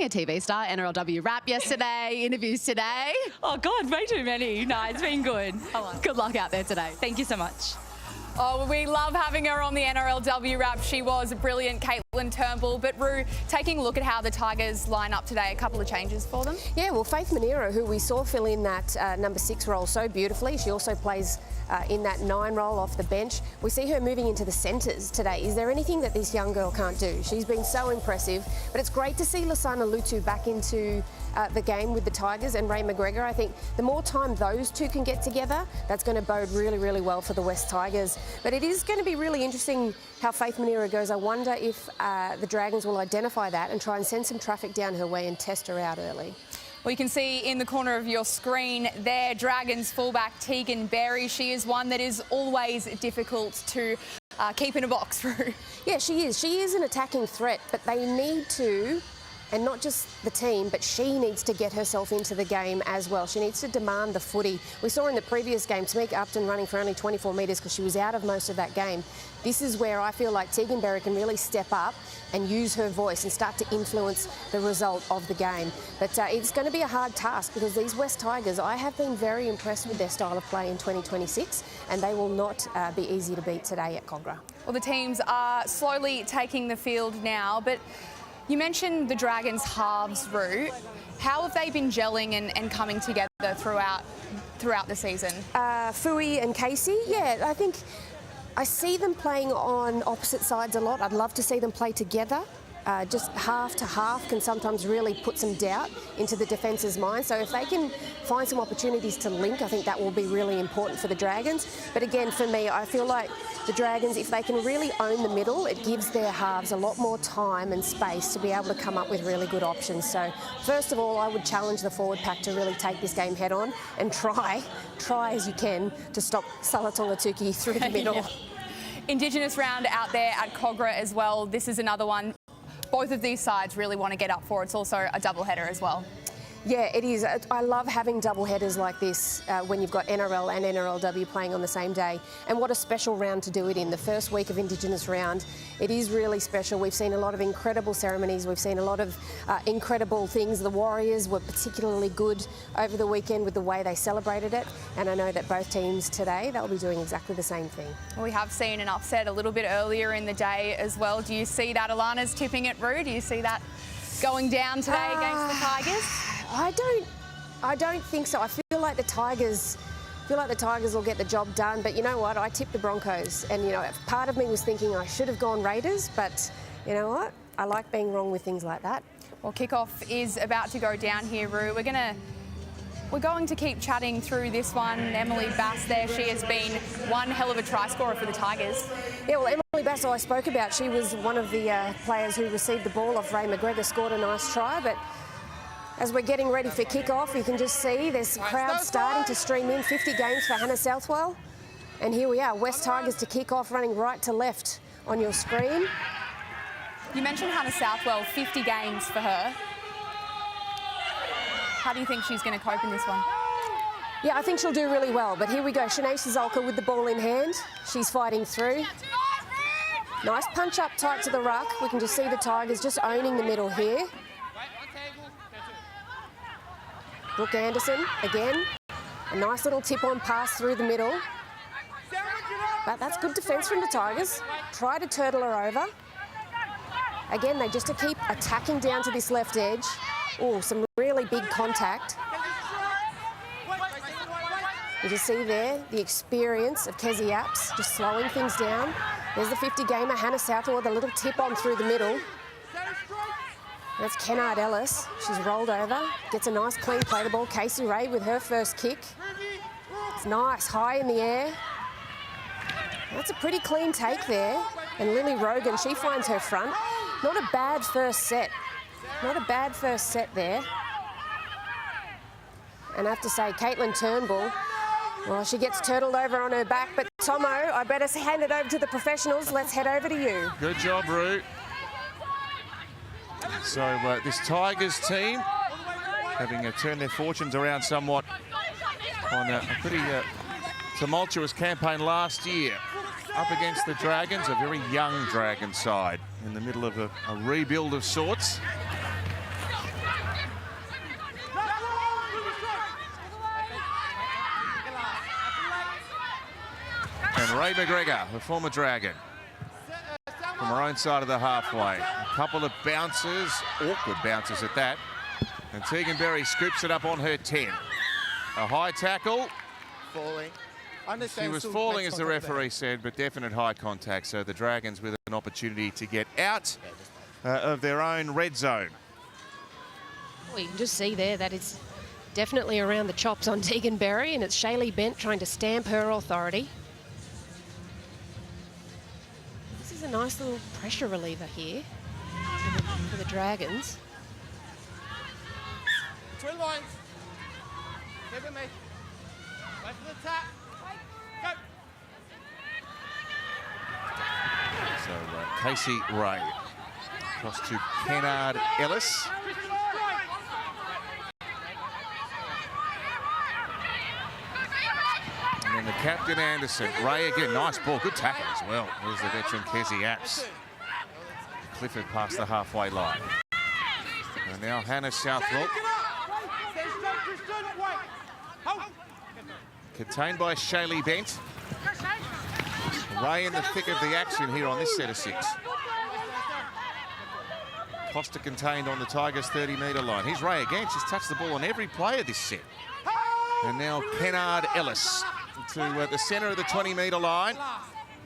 A TV star, NRLW rap yesterday, interviews today. Oh God, way too many. No, it's been good. Good luck out there today. Thank you so much. Oh, we love having her on the NRLW wrap. She was brilliant, Caitlin Turnbull. But Roo, taking a look at how the Tigers line up today, a couple of changes for them. Yeah, well, Faith Monero, who we saw fill in that number 6 role so beautifully, she also plays in that 9 role off the bench. We see her moving into the centres today. Is there anything that this young girl can't do? She's been so impressive, but it's great to see Lasana Lutu back into the game with the Tigers and Ray McGregor. I think the more time those two can get together, that's going to bode really, really well for the West Tigers. But it is going to be really interesting how Faith Monero goes. I wonder if the Dragons will identify that and try and send some traffic down her way and test her out early. Well, you can see in the corner of your screen there, Dragons fullback Tegan Berry. She is one that is always difficult to keep in a box, Roo. Yeah, she is. She is an attacking threat, but they need to, and not just the team, but she needs to get herself into the game as well. She needs to demand the footy. We saw in the previous game, Tamika Upton running for only 24 metres because she was out of most of that game. This is where I feel like Tegan Berry can really step up and use her voice and start to influence the result of the game. But it's going to be a hard task because these West Tigers, I have been very impressed with their style of play in 2026, and they will not be easy to beat today at Cogra. Well, the teams are slowly taking the field now, but you mentioned the Dragons' halves, Roo. How have they been gelling and coming together throughout the season? Fui and Casey, yeah, I think I see them playing on opposite sides a lot. I'd love to see them play together. Just half to half can sometimes really put some doubt into the defence's mind. So if they can find some opportunities to link, I think that will be really important for the Dragons. But again, for me, I feel like the Dragons, if they can really own the middle, it gives their halves a lot more time and space to be able to come up with really good options. So first of all, I would challenge the forward pack to really take this game head on and try as you can to stop Salatola Tuki through the middle. Yeah. Indigenous round out there at Cogra as well. This is another one both of these sides really want to get up for. It's also a double-header as well. Yeah, it is. I love having double headers like this when you've got NRL and NRLW playing on the same day. And what a special round to do it in. The first week of Indigenous round, it is really special. We've seen a lot of incredible ceremonies. We've seen a lot of incredible things. The Warriors were particularly good over the weekend with the way they celebrated it. And I know that both teams today, they'll be doing exactly the same thing. We have seen an upset a little bit earlier in the day as well. Do you see that? Alana's tipping it, Roo. Do you see that going down today against the Tigers? I don't think so. I feel like the Tigers will get the job done. But you know what? I tipped the Broncos, and you know, part of me was thinking I should have gone Raiders. But you know what? I like being wrong with things like that. Well, kickoff is about to go down here, Roo. We're going to keep chatting through this one. Emily Bass there, she has been one hell of a try scorer for the Tigers. Yeah, well, Emily Bass, I spoke about, she was one of the players who received the ball off Ray McGregor, scored a nice try, but as we're getting ready for kick-off, you can just see there's crowds starting to stream in. 50 games for Hannah Southwell. And here we are, West Tigers to kick off, running right to left on your screen. You mentioned Hannah Southwell, 50 games for her. How do you think she's going to cope in this one? Yeah, I think she'll do really well. But here we go, Shanae Szolka with the ball in hand. She's fighting through. Nice punch up tight to the ruck. We can just see the Tigers just owning the middle here. Brooke Anderson, again, a nice little tip-on pass through the middle. But that's good defence from the Tigers. Try to turtle her over. Again, they just keep attacking down to this left edge. Oh, some really big contact. You just see there the experience of Kezi Apps just slowing things down. There's the 50-gamer, Hannah Southwell, with a little tip-on through the middle. That's Kennard Ellis. She's rolled over, gets a nice clean play the ball. Casey Ray with her first kick. It's nice, high in the air. That's a pretty clean take there. And Lily Rogan, she finds her front. Not a bad first set. Not a bad first set there. And I have to say, Caitlin Turnbull, well, she gets turtled over on her back. But Tomo, I better hand it over to the professionals. Let's head over to you. Good job, Roo. So this Tigers team having turned their fortunes around somewhat on a pretty tumultuous campaign last year. Up against the Dragons, a very young Dragon side in the middle of a rebuild of sorts. And Ray McGregor, the former Dragon, from her own side of the halfway. A couple of bounces, awkward bounces at that. And Tegan Berry scoops it up on her 10. A high tackle. Falling. She was falling, as the referee said, but definite high contact. So the Dragons with an opportunity to get out of their own red zone. Well, you can just see there that it's definitely around the chops on Tegan Berry, and it's Shaylee Bent trying to stamp her authority. This is a nice little pressure reliever here for the Dragons. Twin lines. Give it me. Wait for the tap. Go. So Casey Ray across to Kennard Ellis. And then the captain Anderson. Ray again, nice ball, good tackle as well. There's the veteran Kezi Apps. Clifford past the halfway line. And now Hannah Southwell. Contained by Shaylee Bent. Ray in the thick of the action here on this set of 6. Costa contained on the Tigers' 30-metre line. Here's Ray again. She's touched the ball on every play of this set. And now Kennard Ellis to the centre of the 20-metre line.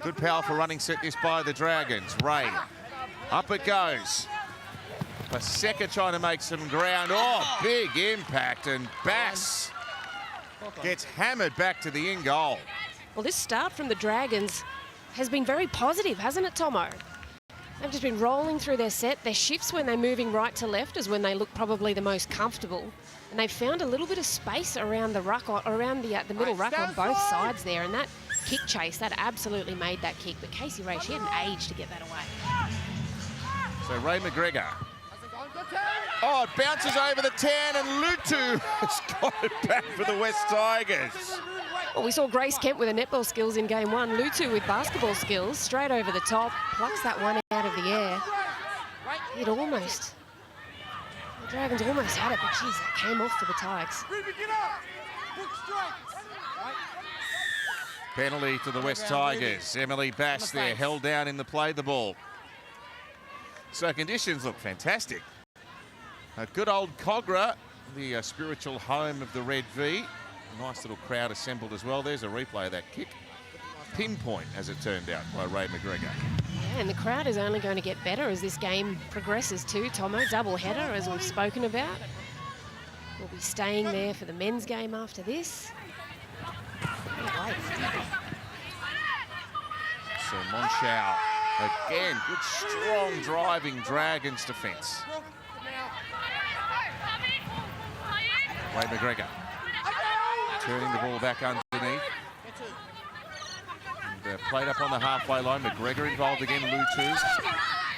Good powerful running set this by the Dragons. Ray, up it goes. Paseka trying to make some ground. Oh, big impact, and Bass gets hammered back to the in-goal. Well, this start from the Dragons has been very positive, hasn't it, Tomo? They've just been rolling through their set. Their shifts when they're moving right to left is when they look probably the most comfortable. And they've found a little bit of space around the ruck, around the middle ruck on both sides there. And that kick chase, that absolutely made that kick. But Casey Ray, she had an age to get that away. So Ray McGregor. Oh, it bounces over the 10, and Lutu has got it back for the West Tigers. Well, we saw Grace Kemp with her netball skills in game 1. Lutu with basketball skills, straight over the top, plucks that one out of the air. It almost, the Dragons almost had it, but geez, it came off for the Tigers. Penalty to the West Tigers. Emily Bass there, held down in the play the ball. So conditions look fantastic. A good old Cogra, the spiritual home of the Red V. A nice little crowd assembled as well. There's a replay of that kick. Pinpoint, as it turned out, by Ray McGregor. Yeah, and the crowd is only going to get better as this game progresses too, Tomo. Double header, as we've spoken about. We'll be staying there for the men's game after this. So Monschau, again, good strong driving Dragons defence. Ray McGregor turning the ball back underneath. And played up on the halfway line. McGregor involved again, Lutu.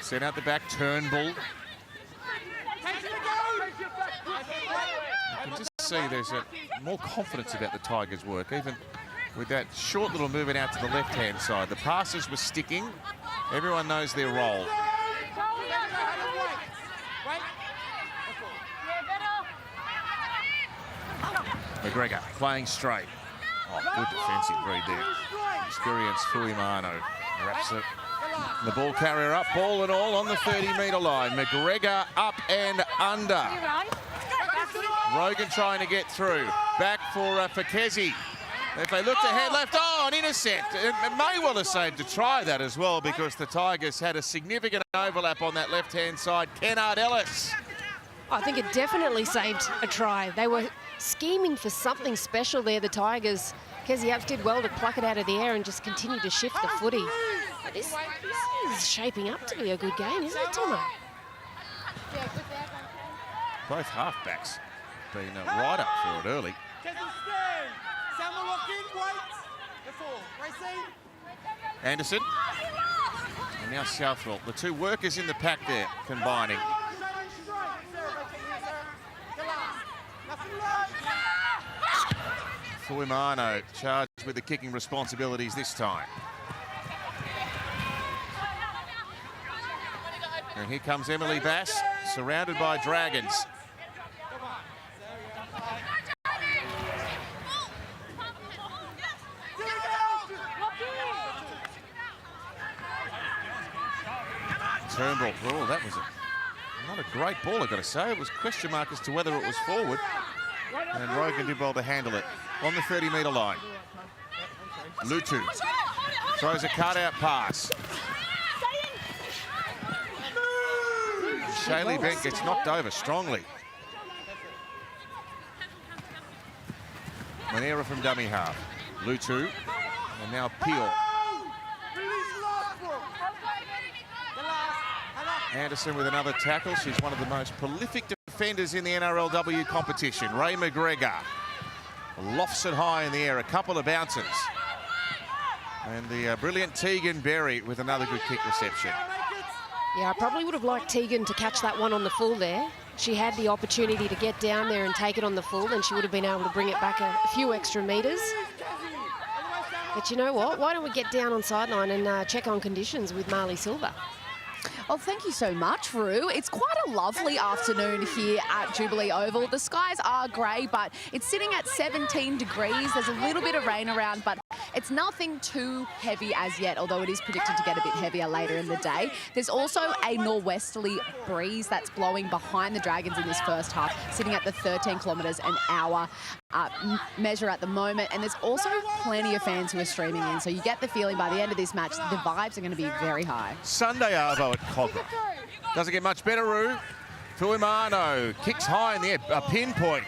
Sent out the back, Turnbull. You can just see there's more confidence about the Tigers' work, even with that short little movement out to the left-hand side. The passes were sticking. Everyone knows their role. McGregor playing straight. Oh, good defensive read there. Experienced Fuimano wraps it. The ball carrier up, ball and all on the 30-metre line. McGregor up and under. Rogan trying to get through. Back for Kezi. If they looked ahead left, oh, an intercept. It may well have saved a try that as well, because the Tigers had a significant overlap on that left-hand side. Kennard Ellis. I think it definitely saved a try. They were scheming for something special there, the Tigers. Kezi Apps did well to pluck it out of the air and just continue to shift the footy. But this is shaping up to be a good game, isn't it, Tomo? Both halfbacks been right up for it early. Anderson. And now Southwell. The two workers in the pack there combining. Fuimano charged with the kicking responsibilities this time. And here comes Emily Bass, surrounded by Dragons. Turnbull. Oh, that was not a great ball, I've got to say. It was question mark as to whether it was forward. And Rogan did well to handle it on the 30-metre line. Lutu throws a cut-out pass. Shaylee Bent gets knocked over strongly. Manera from dummy half. Lutu, and now Peel. Anderson with another tackle. She's one of the most prolific defenders in the NRLW competition. Ray McGregor lofts it high in the air, a couple of bounces. And the brilliant Tegan Berry with another good kick reception. Yeah, I probably would have liked Tegan to catch that one on the full there. She had the opportunity to get down there and take it on the full, and she would have been able to bring it back a few extra metres. But you know what? Why don't we get down on sideline and check on conditions with Marley Silva? Well, thank you so much, Roo. It's quite a lovely afternoon here at Jubilee Oval. The skies are grey, but it's sitting at 17 degrees. There's a little bit of rain around, but it's nothing too heavy as yet, although it is predicted to get a bit heavier later in the day. There's also a northwesterly breeze that's blowing behind the Dragons in this first half, sitting at the 13 kilometres an hour measure at the moment. And there's also plenty of fans who are streaming in, so you get the feeling by the end of this match, the vibes are going to be very high. Sunday Arvo at Cobra. Doesn't get much better, Roo. Fuimano kicks high in the air, a pinpoint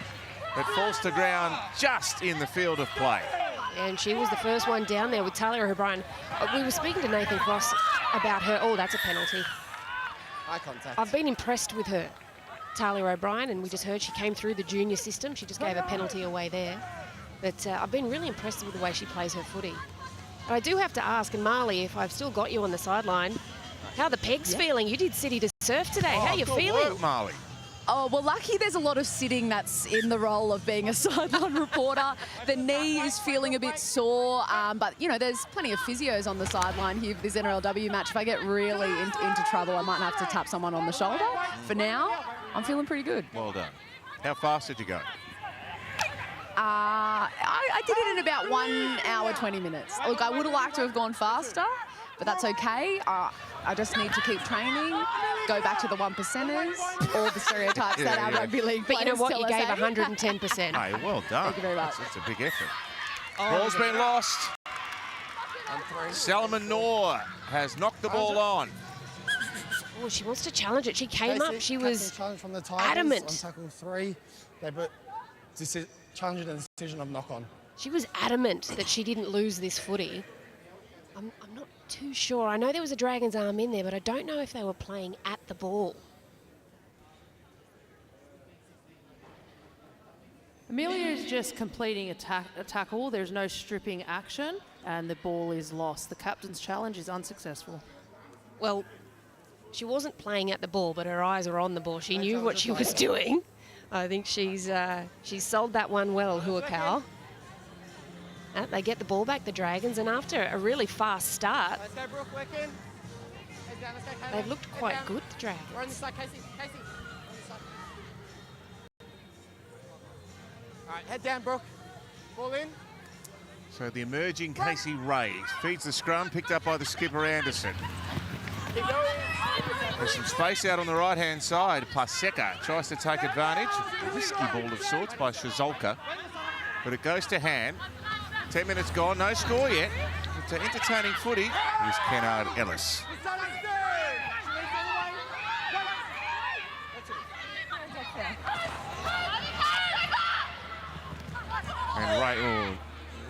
that falls to ground just in the field of play. And she was the first one down there with Talia O'Brien. We were speaking to Nathan Cross about her. Oh, that's a penalty. Eye contact. I've been impressed with her, Talia O'Brien, and we just heard she came through the junior system. She just gave a penalty away there. But I've been really impressed with the way she plays her footy. But I do have to ask, and Marley, if I've still got you on the sideline, how the Pegs feeling? You did City to Surf today. How you good feeling? work, Marley. Oh, well, lucky there's a lot of sitting that's in the role of being a sideline reporter. The knee is feeling a bit sore, but, you know, there's plenty of physios on the sideline here for this NRLW match. If I get really into trouble, I might have to tap someone on the shoulder. For now, I'm feeling pretty good. Well done. How fast did you go? I did it in about 1 hour, 20 minutes. Look, I would have liked to have gone faster, but that's okay. I just need to keep training, go back to the 1%ers, all the stereotypes that our rugby league But you know players what? You tell gave us, 110%. Hey, well done. Thank you very much. That's a big effort. Ball's been lost. Salman Noor has knocked the ball on. Oh, she wants to challenge it. She came up. She was challenge from the Tigers adamant. on tackle 3. They put challenging a decision of knock on. She was adamant that she didn't lose this footy. I'm not too sure. I know there was a Dragon's arm in there, but I don't know if they were playing at the ball. Amelia is just completing a tackle. There's no stripping action, and the ball is lost. The captain's challenge is unsuccessful. Well, she wasn't playing at the ball, but her eyes were on the ball. She knew what she was doing. I think she's sold that one well, Huakau. They get the ball back, the Dragons, and after a really fast start, Let's go, Brooke, work in. Head down, let's go, Kayla. they've looked Head quite down. good, the Dragons. We're on this side, Casey. Casey. On this side. All right, head down, Brooke. Ball in. So the emerging Casey Ray feeds the scrum, picked up by the skipper Anderson. Keep going. There's some space out on the right-hand side. Paseka tries to take advantage. A risky ball of sorts by Shazolka. But it goes to hand. 10 minutes gone, no score yet. But entertaining footy is Kennard Ellis. And Ray,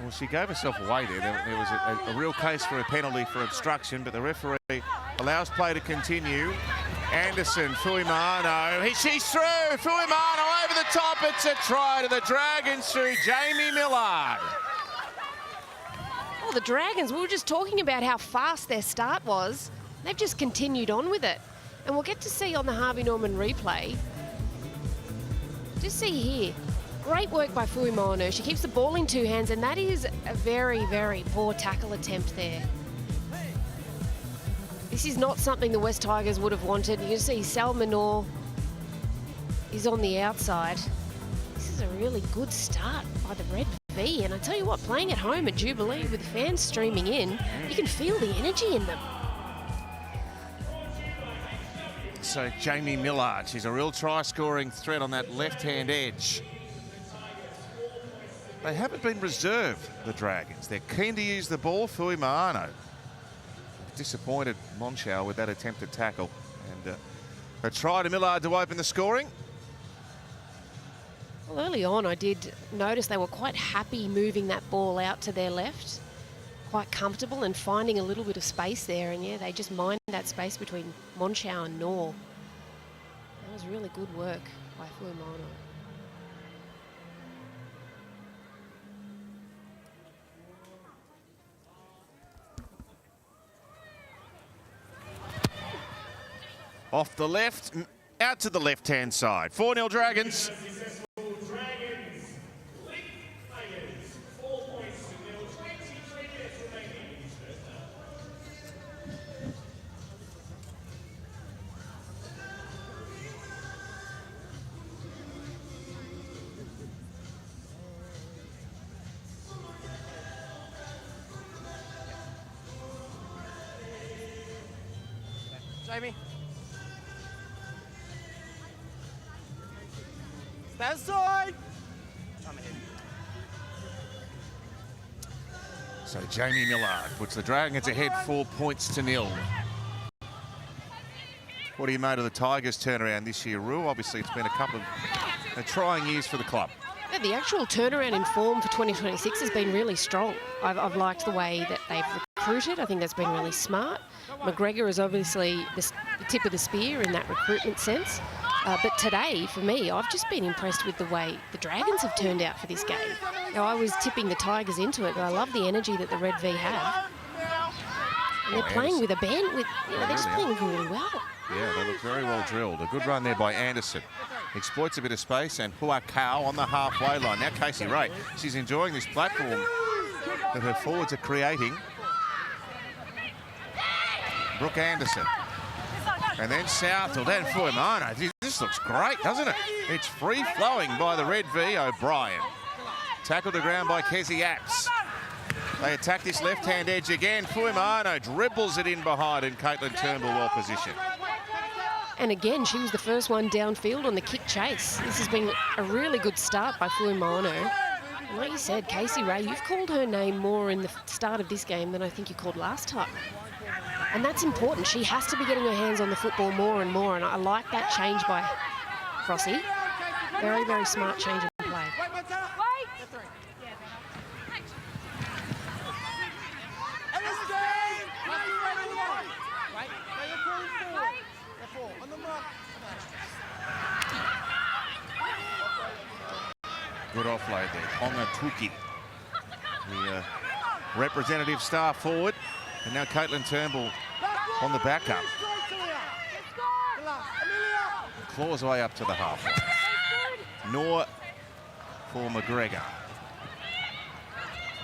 well, she gave herself away there. There was a real case for a penalty for obstruction, but the referee allows play to continue. Anderson, Fuimano, she's through. Fuimano over the top. It's a try to the Dragons through Jamie Millard. Well, the Dragons, we were just talking about how fast their start was. They've just continued on with it. And we'll get to see on the Harvey Norman replay. Just see here. Great work by Fuimano. She keeps the ball in two hands, and that is a very, very poor tackle attempt there. This is not something the West Tigers would have wanted. You see Salmanor is on the outside. This is a really good start by the Red V. And I tell you what, playing at home at Jubilee with fans streaming in, you can feel the energy in them. So Jamie Millard, she's a real try-scoring threat on that left-hand edge. They haven't been reserved, the Dragons. They're keen to use the ball. Fui Maano disappointed Monschau with that attempted tackle. And a try to Millard to open the scoring. Well, early on, I did notice they were quite happy moving that ball out to their left. Quite comfortable and finding a little bit of space there. And, yeah, they just mined that space between Monschau and Nor. That was really good work by Fui Maano. Off the left, out to the left-hand side. 4-0 Dragons. Jamie. Stand side. So Jamie Millard puts the Dragons ahead 4-0. What do you make of the Tigers' turnaround this year, Rue? Obviously, it's been a couple of trying years for the club. Yeah, the actual turnaround in form for 2026 has been really strong. I've liked the way that they've recruited. I think that's been really smart. McGregor is obviously the tip of the spear in that recruitment sense. But today, for me, I've just been impressed with the way the Dragons have turned out for this game. Now, I was tipping the Tigers into it, but I love the energy that the Red V have. And they're playing with a band, they're just playing really well. Yeah, they look very well drilled. A good run there by Anderson. Exploits a bit of space, and Huakau on the halfway line. Now Casey Ray, she's enjoying this platform that her forwards are creating. Brooke Anderson. And then Southall, then Fui Maano. This looks great, doesn't it? It's free-flowing by the Red V, O'Brien. Tackled to ground by Kezi Apps. They attack this left-hand edge again. Fui Maano dribbles it in behind, and Caitlin Turnbull well positioned. And again, she was the first one downfield on the kick chase. This has been a really good start by Fui Maano. And like you said, Casey Ray, you've called her name more in the start of this game than I think you called last time. And that's important. She has to be getting her hands on the football more and more. And I like that change by Frosty. Very, very smart change in play. Good offload there. Tonga Tuki, the representative star forward. And now Caitlin Turnbull on the backup. Claws way up to the half. Nor for McGregor.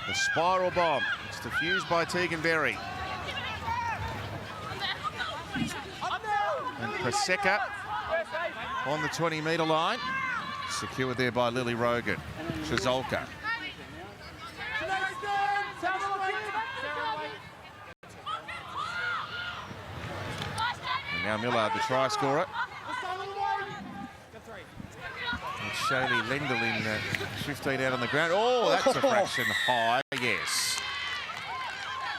The spiral bomb. It's diffused by Tegan Berry. And Prosecca on the 20-metre line. Secured there by Lily Rogan. Shazolka. And now Millard, the try scorer. And Shaylee Lendl in 15 out on the ground. Oh, that's a fraction high, yes.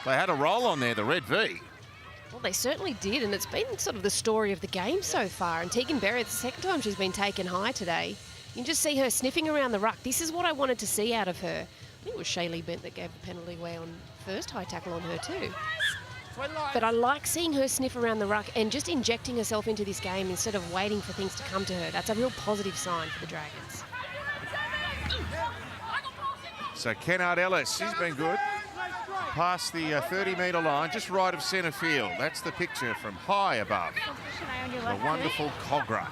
They had a roll on there, the Red V. Well, they certainly did, and it's been sort of the story of the game so far. And Tegan Berry, it's the second time she's been taken high today. You can just see her sniffing around the ruck. This is what I wanted to see out of her. I think it was Shaylee Bent that gave the penalty away on first high tackle on her too. But I like seeing her sniff around the ruck and just injecting herself into this game instead of waiting for things to come to her. That's a real positive sign for the Dragons. So Kennard Ellis, he's been good. Past the 30-metre line, just right of centre field. That's the picture from high above. The wonderful Cogra.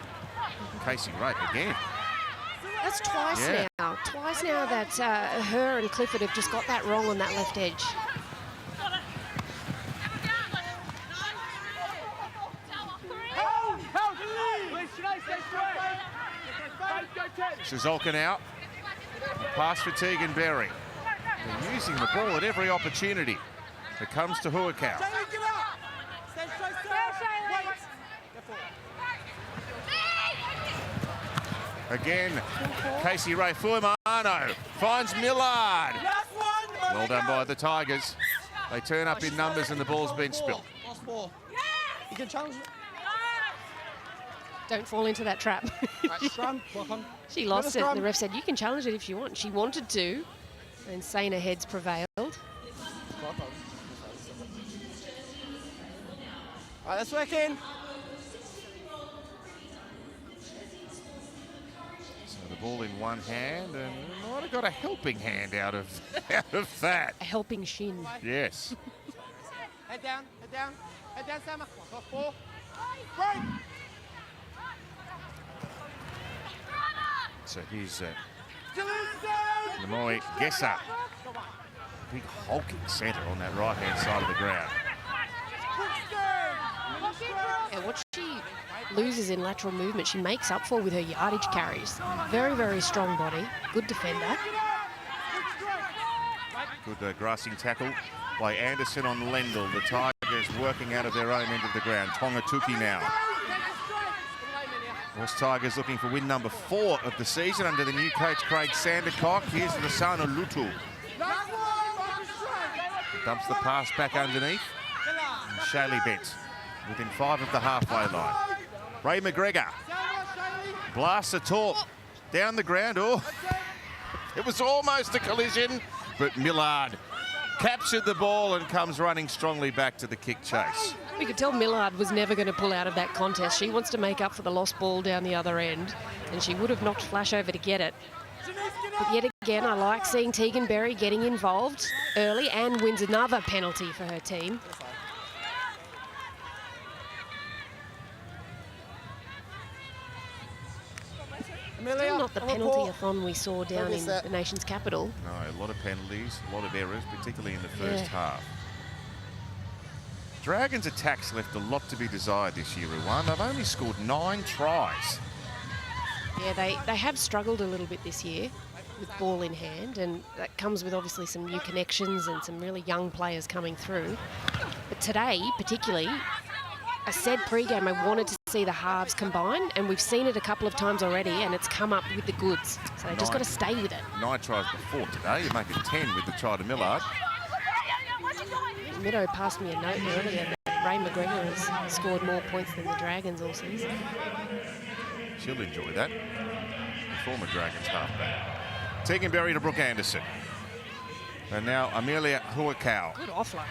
Casey Ray again. That's twice now. Twice now that her and Clifford have just got that wrong on that left edge. Shazolka now. Pass for Tegan Berry. They're using the ball at every opportunity. It comes to Huakau. Again, Casey Ray Fuimano finds Millard. Well done by the Tigers. They turn up in numbers and the ball's been spilt. Last ball. You can challenge it. Don't fall into that trap. Scrum, walk on. She lost it, and the ref said, you can challenge it if you want. She wanted to, and saner heads prevailed. All right, let's work in. So the ball in one hand, and might have got a helping hand out of that. A helping shin. Yes. Head down, head down. Head down, Sam. Walk off ball. Break. So here's Lemoy Gesser. Big hulking centre on that right-hand side of the ground. Yeah, what she loses in lateral movement, she makes up for with her yardage carries. Very, very strong body. Good defender. Good grassing tackle by Anderson on Lendl. The Tigers working out of their own end of the ground. Tongatuki now. West Tigers looking for win number 4 of the season under the new coach Craig Sandercock. Here's Lasana Lutu. Dumps the pass back underneath. And Shaylee Bent within 5 of the halfway line. Ray McGregor blasts a talk down the ground. Oh, it was almost a collision, but Millard captured the ball and comes running strongly back to the kick chase. We could tell Millard was never going to pull out of that contest. She wants to make up for the lost ball down the other end, and she would have knocked Flash over to get it. But yet again, I like seeing Tegan Berry getting involved early and wins another penalty for her team. Still not the penalty-a-thon we saw down in the nation's capital. No, a lot of penalties, a lot of errors, particularly in the first half. Dragons' attacks left a lot to be desired this year, Ruwan. They've only scored 9 tries. Yeah, they have struggled a little bit this year with ball in hand, and that comes with obviously some new connections and some really young players coming through. But today, particularly, I said pre-game I wanted to see the halves combine, and we've seen it a couple of times already, and it's come up with the goods. So they've just got to stay with it. 9 tries before today. You make it 10 with the try to Millard. Meadow passed me a note earlier that Ray McGregor has scored more points than the Dragons all season. She'll enjoy that. The former Dragons halfback. Tegan Berry to Brooke Anderson. And now Amelia Huakau. Good offload.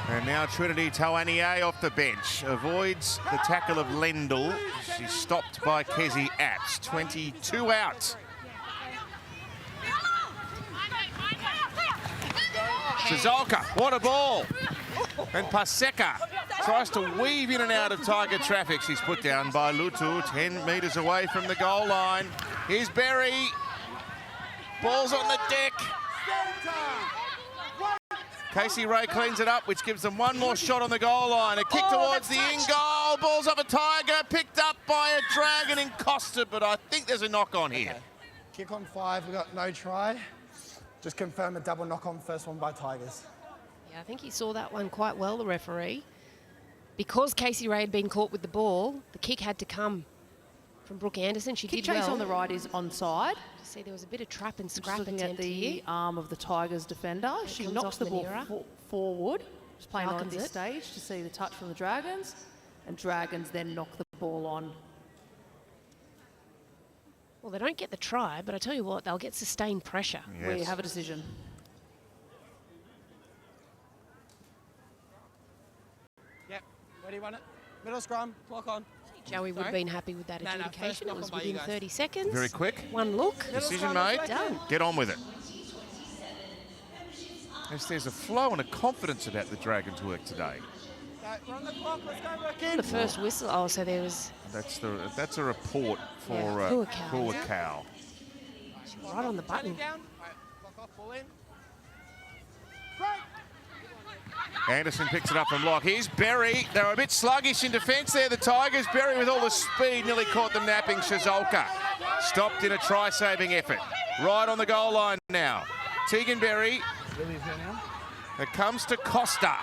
And now Trinity Tauanier off the bench. Avoids the tackle of Lendl. She's stopped by Kezi Apps. 22 out. Shazalka, what a ball. And Paseka tries to weave in and out of Tiger traffic. She's put down by Lutu, 10 metres away from the goal line. Here's Berry. Ball's on the deck. Casey Ray cleans it up, which gives them one more shot on the goal line. A kick towards the in-goal. Ball's off a Tiger, picked up by a Dragon and Costa, but I think there's a knock-on here. Okay. Kick on 5, we got no try. Just confirm a double knock-on, first one by Tigers. Yeah, I think he saw that one quite well, the referee. Because Casey Ray had been caught with the ball, the kick had to come from Brooke Anderson. She Kick did well. chase on the right is onside. See, there was a bit of trap and scrap Just looking attempt at the here. arm of the Tigers defender. She comes knocks off the ball Manera. forward. Just playing on at Darkens this it. stage to see the touch from the Dragons. And Dragons then knock the ball on. Well, they don't get the try, but I tell you what, they'll get sustained pressure. Yes. We have a decision. Yep, where do you want it? Middle scrum, clock on. Joey would have been happy with that No, first adjudication. It knock was on by you within guys. 30 seconds. Very quick. One look. Decision made. Done. Get on with it. There's a flow and a confidence about the Dragons' work today. We're on the clock, let's go work in. The first whistle. Oh, so there was That's a report for Huakau, Huakau. right on the button. Down. Right, clock off, ball in. Break. Anderson picks it up from lock. Here's Berry. They were a bit sluggish in defence there, the Tigers. Berry with all the speed nearly caught them napping. Shazalka stopped in a try-saving effort. Right on the goal line now. Tegan Berry. It comes to Costa.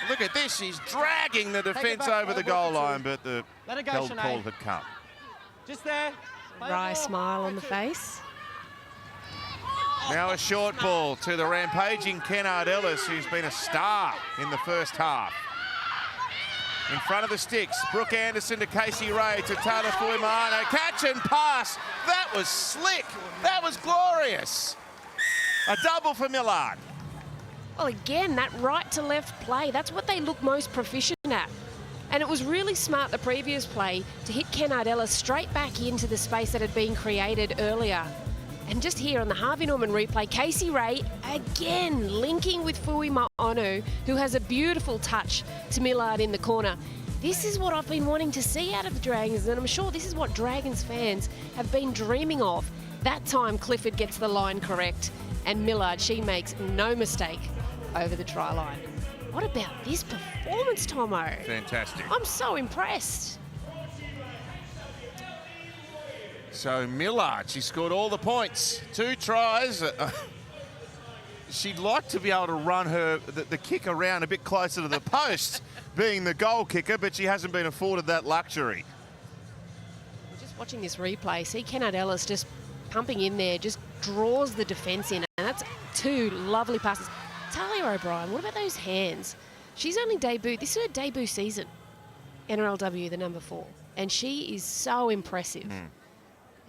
Look at this, she's dragging the defence over the goal line, but the held call had come. Just there. Wry smile on the face. Now a short ball to the rampaging Kennard Ellis, who's been a star in the first half. In front of the sticks, Brooke Anderson to Casey Ray to Tana Fuimano. Catch and pass. That was slick. That was glorious. A double for Millard. Well, again, that right to left play, that's what they look most proficient at. And it was really smart, the previous play, to hit Kennard Ellis straight back into the space that had been created earlier. And just here on the Harvey Norman replay, Casey Ray again linking with Fuimano, who has a beautiful touch to Millard in the corner. This is what I've been wanting to see out of the Dragons, and I'm sure this is what Dragons fans have been dreaming of. That time Clifford gets the line correct, and Millard, she makes no mistake over the try line. What about this performance, Tomo? Fantastic. I'm so impressed. So Millard, she scored all the points. 2 tries. She'd like to be able to run the kick around a bit closer to the post, being the goal kicker, but she hasn't been afforded that luxury. Just watching this replay, see Kennard Ellis just pumping in there, just draws the defence in, and that's 2 lovely passes. Talia O'Brien, what about those hands? She's only debuted, this is her debut season, NRLW, the number 4, and she is so impressive.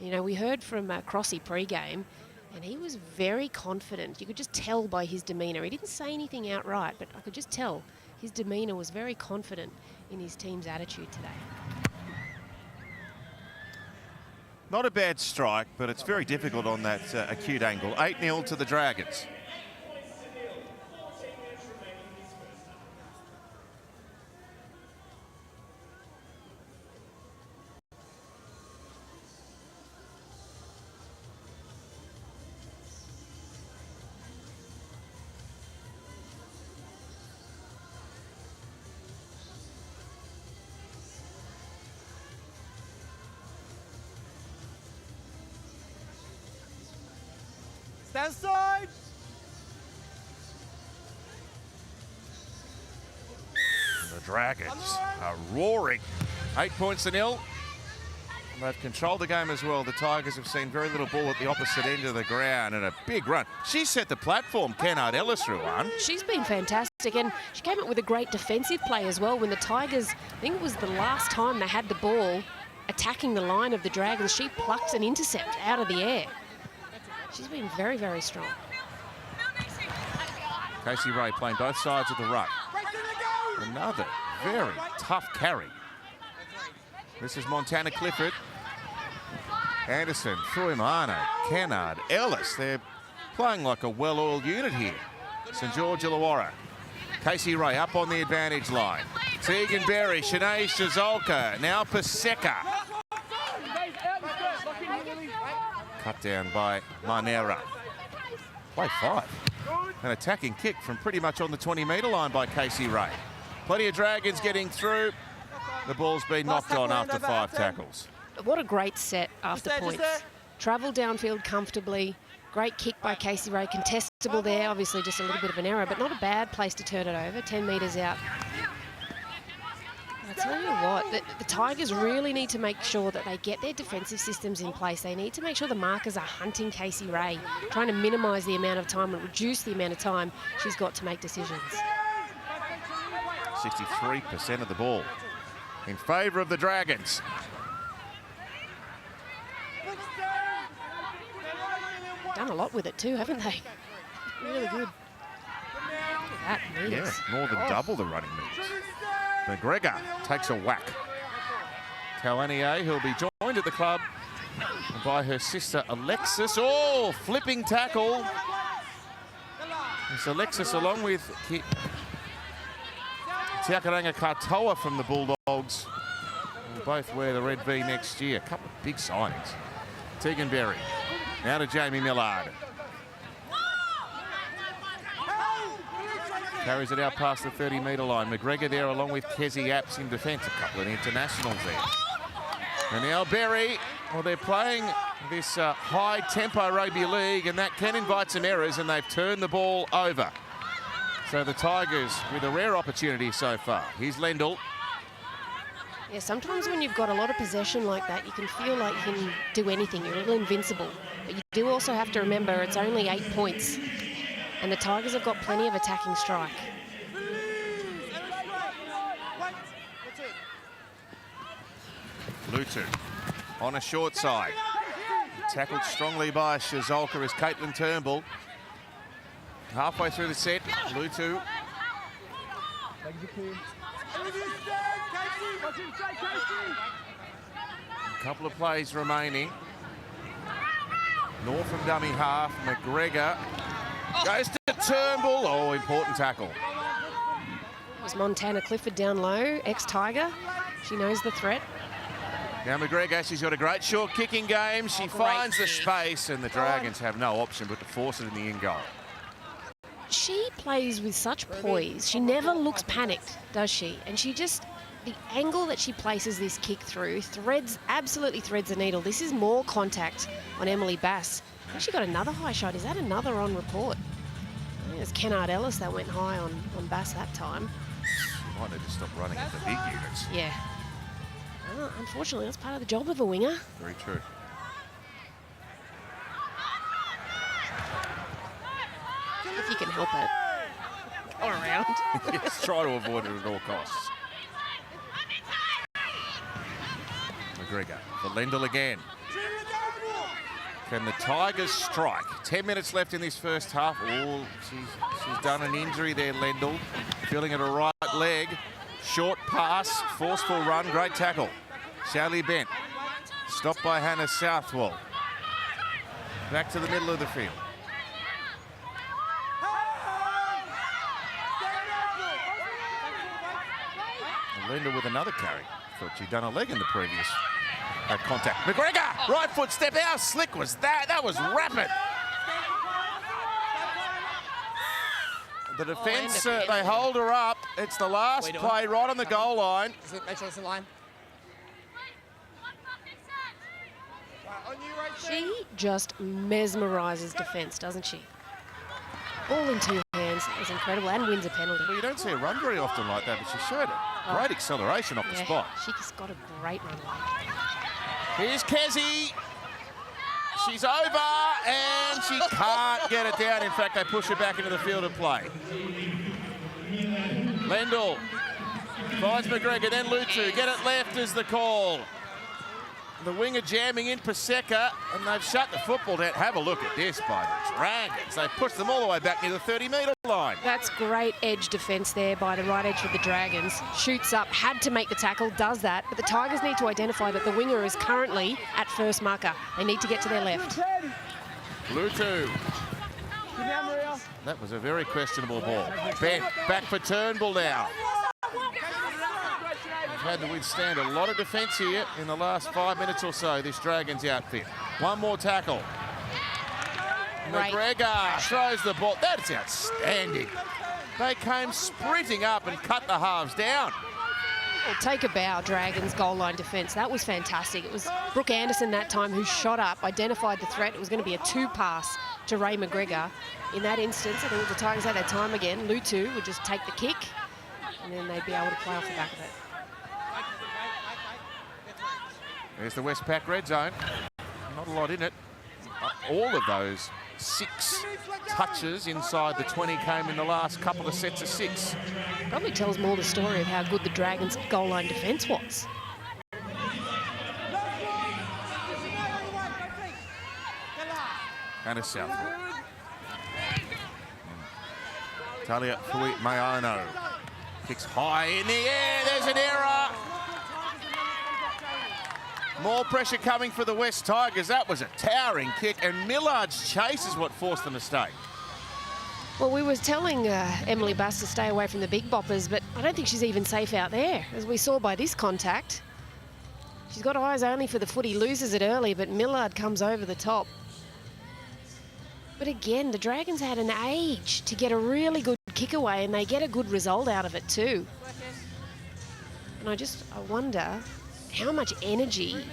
You know, we heard from Crossy pre-game, and he was very confident. You could just tell by his demeanour. He didn't say anything outright, but I could just tell his demeanour was very confident in his team's attitude today. Not a bad strike, but it's very difficult on that acute angle. 8-0 to the Dragons. Stand aside. The Dragons are roaring. 8 points to 0. They've controlled the game as well. The Tigers have seen very little ball at the opposite end of the ground, and a big run. She set the platform, Kennard Ellis, through one. She's been fantastic, and she came up with a great defensive play as well when the Tigers, I think it was the last time they had the ball attacking the line of the Dragons, she plucked an intercept out of the air. She's been very, very strong. Casey Ray playing both sides of the ruck. Another very tough carry. This is Montana Clifford. Anderson, Fuimano, Kennard, Ellis. They're playing like a well-oiled unit here. St George Illawarra. Casey Ray up on the advantage line. Tegan Berry, Shanae Shazolka, now Paseka. Cut down by Marnera. Play 5. An attacking kick from pretty much on the 20-metre line by Casey Ray. Plenty of Dragons getting through. The ball's been knocked on after 5 tackles. What a great set after points. Travel downfield comfortably. Great kick by Casey Ray. Contestable there. Obviously just a little bit of an error, but not a bad place to turn it over. 10 metres out. I tell you what, the Tigers really need to make sure that they get their defensive systems in place. They need to make sure the markers are hunting Casey Ray, trying to minimise the amount of time and reduce the amount of time she's got to make decisions. 63% of the ball in favour of the Dragons. Done a lot with it too, haven't they? Really good. That means. Yeah, more than double the running meters. McGregor takes a whack. Kalanier, who'll be joined at the club by her sister Alexis. Oh, flipping tackle. It's Alexis along with Tiakaranga Katoa from the Bulldogs. Will both wear the red V next year. A couple of big signings. Tegan Berry. Now to Jamie Millard. Carries it out past the 30-metre line. McGregor there along with Kezi Apps in defence. A couple of internationals there. And now Berry. Well, they're playing this high-tempo rugby league, and that can invite some errors, and they've turned the ball over. So the Tigers with a rare opportunity so far. Here's Lendl. Yeah, sometimes when you've got a lot of possession like that, you can feel like you can do anything. You're a little invincible. But you do also have to remember it's only 8 points. And the Tigers have got plenty of attacking strike. Lutu on a short side. Tackled strongly by Shazolka is Caitlin Turnbull. Halfway through the set, Lutu. A couple of plays remaining. Northam dummy half. McGregor goes to Turnbull. Oh, important tackle. It was Montana Clifford down low, ex-Tiger. She knows the threat. Now McGregor, she's got a great short kicking game. She finds the space and the Dragons have no option but to force it in the in goal. She plays with such poise. She never looks panicked, does she? And she just, the angle that she places this kick through, absolutely threads the needle. This is more contact on Emily Bass. I think she got another high shot. Is that another on report? I think it was Kennard Ellis that went high on Bass that time. You might need to stop running at the big units. Yeah. Well, unfortunately, that's part of the job of a winger. Very true. If you can help it. Go around. Yes, try to avoid it at all costs. McGregor for Lendl again. Can the Tigers strike? 10 minutes left in this first half. Oh, she's done an injury there, Lendl. Feeling at her right leg. Short pass, forceful run, great tackle. Sally Bent. Stopped by Hannah Southwell. Back to the middle of the field. Linda with another carry. Thought she'd done a leg in the previous contact. McGregor, right foot step. How slick was that? That was rapid. The defence, they hold her up. It's the last play right on the goal line. Make sure it's in line. She just mesmerises defence, doesn't she? All in two hands is incredible and wins a penalty. Well, you don't see her run very often like that, but she showed it. Great acceleration off the spot. She's got a great runway. Here's Kessie. She's over and she can't get it down. In fact, they push her back into the field of play. Lendl finds McGregor, then Lutu. Get it left is the call. The winger jamming in Paseka, and they've shut the football down. Have a look at this by the Dragons. They pushed them all the way back near the 30-metre line. That's great edge defence there by the right edge of the Dragons. Shoots up, had to make the tackle, does that. But the Tigers need to identify that the winger is currently at first marker. They need to get to their left. Lutu. That was a very questionable ball. Bent back for Turnbull now. Had to withstand a lot of defence here in the last 5 minutes or so, this Dragons outfit. One more tackle. McGregor throws the ball. That's outstanding. They came sprinting up and cut the halves down. Well, take a bow, Dragons goal line defence. That was fantastic. It was Brooke Anderson that time who shot up, identified the threat. It was going to be a two-pass to Ray McGregor. In that instance, I think the Tigers had their time again. Lutu would just take the kick, and then they'd be able to play off the back of it. There's the Westpac red zone. Not a lot in it. All of those 6 touches inside the 20 came in the last couple of sets of 6. Probably tells more the story of how good the Dragons' goal line defence was. Hannah Southwell. Talia Fui-Mayono kicks high in the air. There's an error. More pressure coming for the West Tigers. That was a towering kick, and Millard's chase is what forced the mistake. Well, we were telling Emily Bass to stay away from the big boppers, but I don't think she's even safe out there, as we saw by this contact. She's got eyes only for the footy, loses it early, but Millard comes over the top. But again, the Dragons had an age to get a really good kick away, and they get a good result out of it too. And I wonder how much energy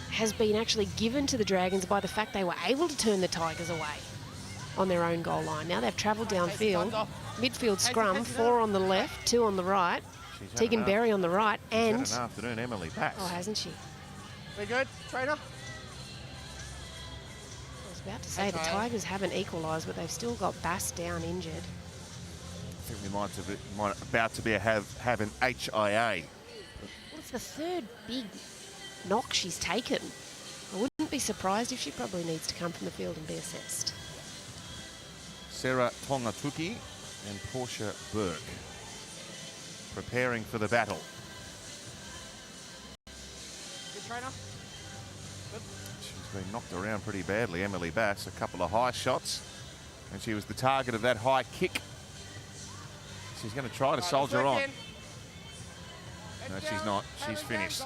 has been actually given to the Dragons by the fact they were able to turn the Tigers away. on their own goal line. Now they've travelled downfield. Midfield scrum, 4 on the left, 2 on the right. Tegan Berry on the right, and... She's had an afternoon, Emily Bass. Oh, hasn't she? We good, trainer? I was about to say the Tigers haven't equalised, but they've still got Bass down injured. I think we might about to have an HIA. Well, it's the third big knock she's taken. I wouldn't be surprised if she probably needs to come from the field and be assessed. Sarah Tongatuki and Portia Burke preparing for the battle. Good, trainer? She's been knocked around pretty badly, Emily Bass. A couple of high shots, and she was the target of that high kick. She's going to try to soldier on. No, she's not. She's finished.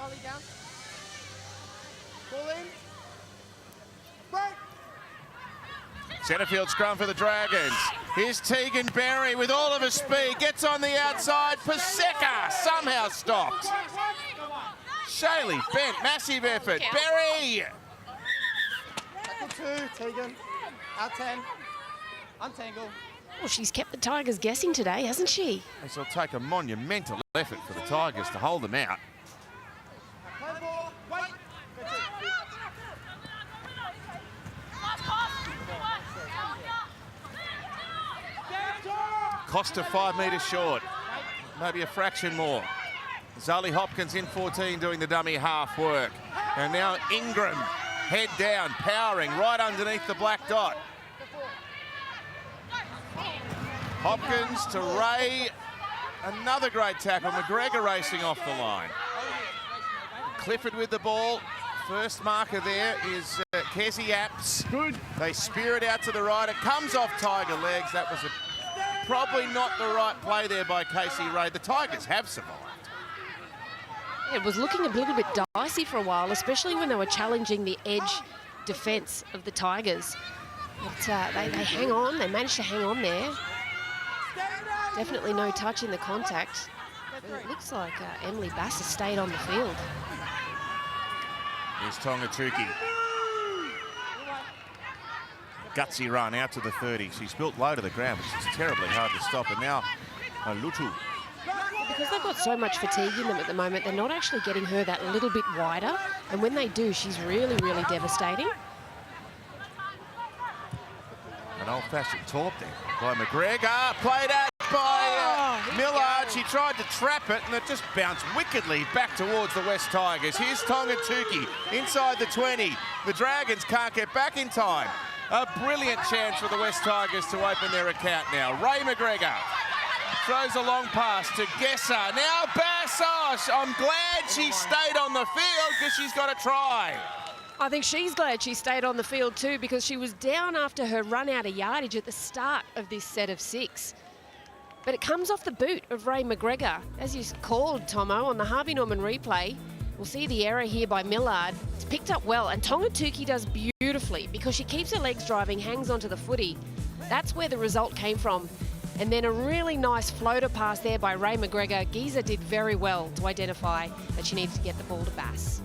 Centrefield scrum for the Dragons. Here's Tegan Berry with all of her speed. Gets on the outside. Paseka somehow stopped. Shaylee bent. Massive effort. Berry. Tackle 2, Tegan. Out 10. Untangle. Well, she's kept the Tigers guessing today, hasn't she? This will take a monumental effort for the Tigers to hold them out. Costa 5 metres short, maybe a fraction more. Zoe Hopkins in 14 doing the dummy half work. And now Ingram, head down, powering right underneath the black dot. Hopkins to Ray, another great tackle. McGregor racing off the line. Clifford with the ball. First marker there is Kezi Apps. Good. They spear it out to the right. It comes off Tiger legs. That was probably not the right play there by Casey Ray. The Tigers have survived. It was looking a little bit dicey for a while, especially when they were challenging the edge defence of the Tigers. But they hang on. They managed to hang on there. Definitely no touch in the contact. But it looks like Emily Bass has stayed on the field. Here's Tongatuki. Gutsy run out to the 30. She's built low to the ground, but she's terribly hard to stop. And now Lutu. Because they've got so much fatigue in them at the moment, they're not actually getting her that little bit wider. And when they do, she's really, really devastating. An old-fashioned torp there by McGregor. Played out by Millard. She tried to trap it, and it just bounced wickedly back towards the West Tigers. Here's Tongatuki inside the 20. The Dragons can't get back in time. A brilliant chance for the West Tigers to open their account now. Ray McGregor throws a long pass to Gesser. Now Bassosh. I'm glad she stayed on the field because she's got a try. I think she's glad she stayed on the field too, because she was down after her run out of yardage at the start of this set of 6. But it comes off the boot of Ray McGregor. As you called, Tomo, on the Harvey Norman replay, we'll see the error here by Millard. It's picked up well, and Tongatuki does beautifully because she keeps her legs driving, hangs onto the footy. That's where the result came from. And then a really nice floater pass there by Ray McGregor. Giza did very well to identify that she needs to get the ball to Bass.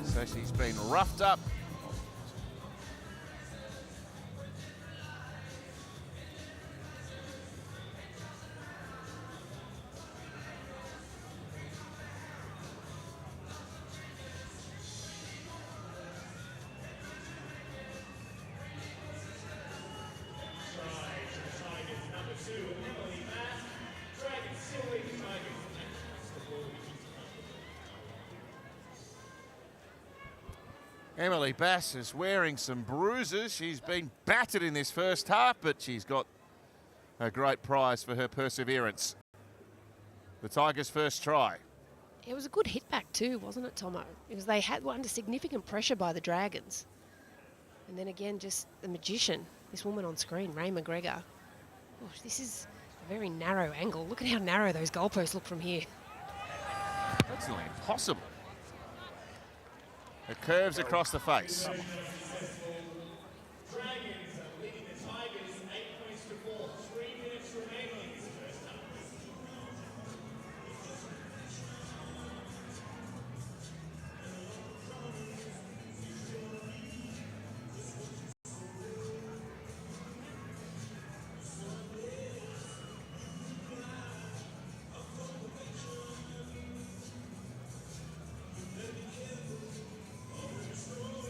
So she's been roughed up. Emily Bass is wearing some bruises. She's been battered in this first half, but she's got a great prize for her perseverance. The Tigers' first try. It was a good hit back too, wasn't it, Tomo? Because they were under significant pressure by the Dragons. And then again, just the magician, this woman on screen, Ray McGregor. Gosh, this is a very narrow angle. Look at how narrow those goalposts look from here. That's nearly impossible. It curves across the face.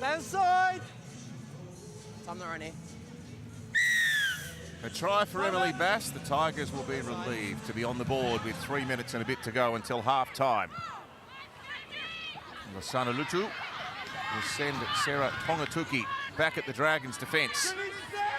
Stay inside. Time the running. A try for Emily Bass. The Tigers will be relieved to be on the board with 3 minutes and a bit to go until half-time. Lasana Lutu will send Sarah Tongatuki back at the Dragons' defence.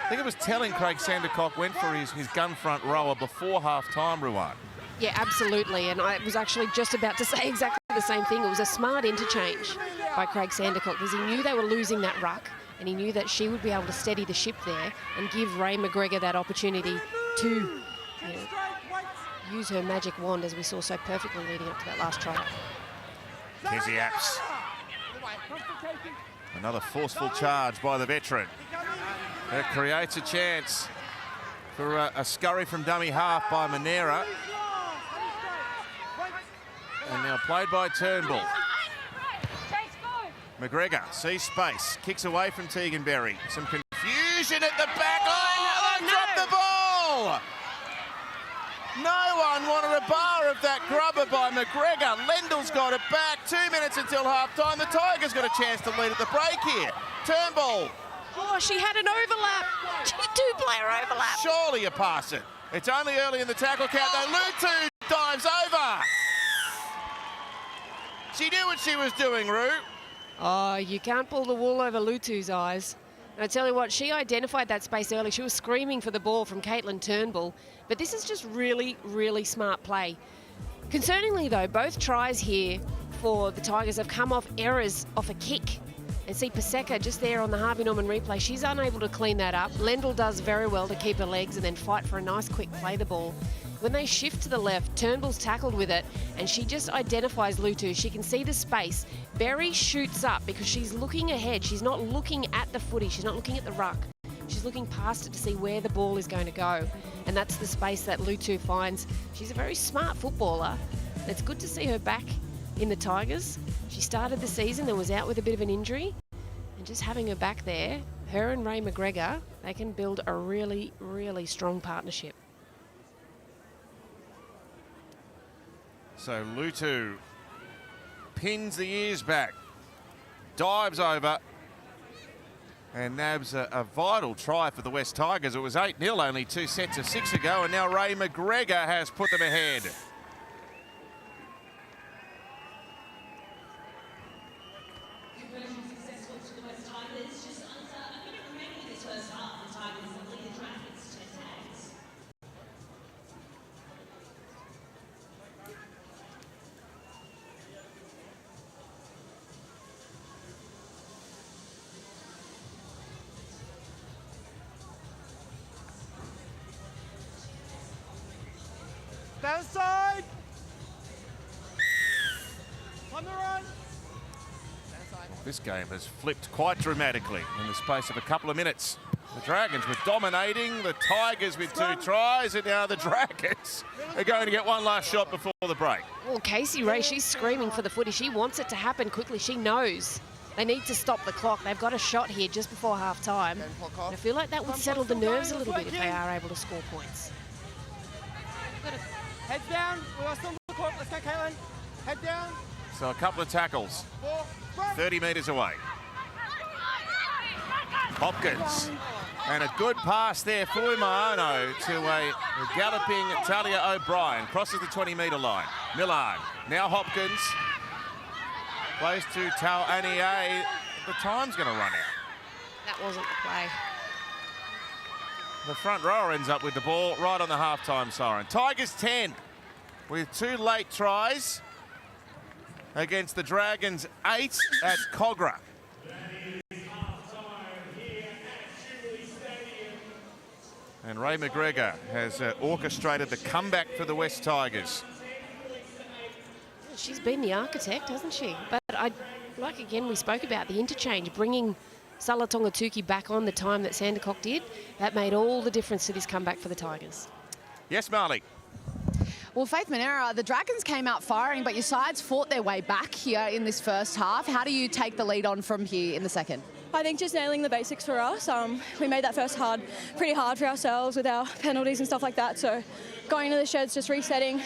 I think it was telling Craig Sandercock went for his gun front rower before half-time, Ruan. Yeah, absolutely. And I was actually just about to say exactly the same thing. It was a smart interchange by Craig Sandercock because he knew they were losing that ruck and he knew that she would be able to steady the ship there and give Ray McGregor that opportunity to use her magic wand, as we saw so perfectly leading up to that last try. Kezzy Apps. Another forceful charge by the veteran. That creates a chance for a scurry from dummy half by Monera. And now played by Turnbull. McGregor sees space, kicks away from Teganberry. Some confusion at the back. Oh, they dropped the ball! No one wanted a bar of that grubber by McGregor. Lendl's got it back. 2 minutes until half-time. The Tigers got a chance to lead at the break here. Turnbull. Oh, she had an overlap. Two-player overlap. Surely you pass it. It's only early in the tackle count, though. Lutu dives over. She knew what she was doing, Roo. Oh, you can't pull the wool over Lutu's eyes. And I tell you what, she identified that space early. She was screaming for the ball from Caitlin Turnbull. But this is just really, really smart play. Concerningly, though, both tries here for the Tigers have come off errors off a kick. And see Paseka just there on the Harvey Norman replay. She's unable to clean that up. Lendl does very well to keep her legs and then fight for a nice quick play the ball. When they shift to the left, Turnbull's tackled with it, and she just identifies Lutu. She can see the space. Berry shoots up because she's looking ahead. She's not looking at the footy. She's not looking at the ruck. She's looking past it to see where the ball is going to go. And that's the space that Lutu finds. She's a very smart footballer. It's good to see her back in the Tigers. She started the season and was out with a bit of an injury. And just having her back there, her and Ray McGregor, they can build a really, really strong partnership. So Lutu pins the ears back, dives over, and nabs a vital try for the West Tigers. It was 8-0 only 2 sets of 6 ago, and now Ray McGregor has put them ahead. Downside. On the run. This game has flipped quite dramatically in the space of a couple of minutes. The Dragons were dominating, the Tigers with 2 tries, and now the Dragons are going to get one last shot before the break. Well, Casey Ray, she's screaming for the footy. She wants it to happen quickly. She knows they need to stop the clock. They've got a shot here just before half-time. I feel like that would settle the nerves a little bit if they are able to score points. Head down. We're still on the court. Let's go, Caitlin. Head down. So a couple of tackles, 30 metres away. Hopkins, and a good pass there for Umaano to a galloping Talia O'Brien. Crosses the 20-metre line. Millard, now Hopkins. Plays to Tau Anie. The time's going to run out. That wasn't the play. The front rower ends up with the ball right on the half-time siren. Tigers 10 with 2 late tries against the Dragons 8 at Cogra. And Ray McGregor has orchestrated the comeback for the West Tigers. She's been the architect, hasn't she? But like again, we spoke about the interchange, bringing Sala Tongatuki back on the time that Sandercock did. That made all the difference to this comeback for the Tigers. Yes, Marley. Well, Faith Monera, the Dragons came out firing, but your sides fought their way back here in this first half. How do you take the lead on from here in the second? I think just nailing the basics for us. We made that first pretty hard for ourselves with our penalties and stuff like that. So going to the sheds, just resetting,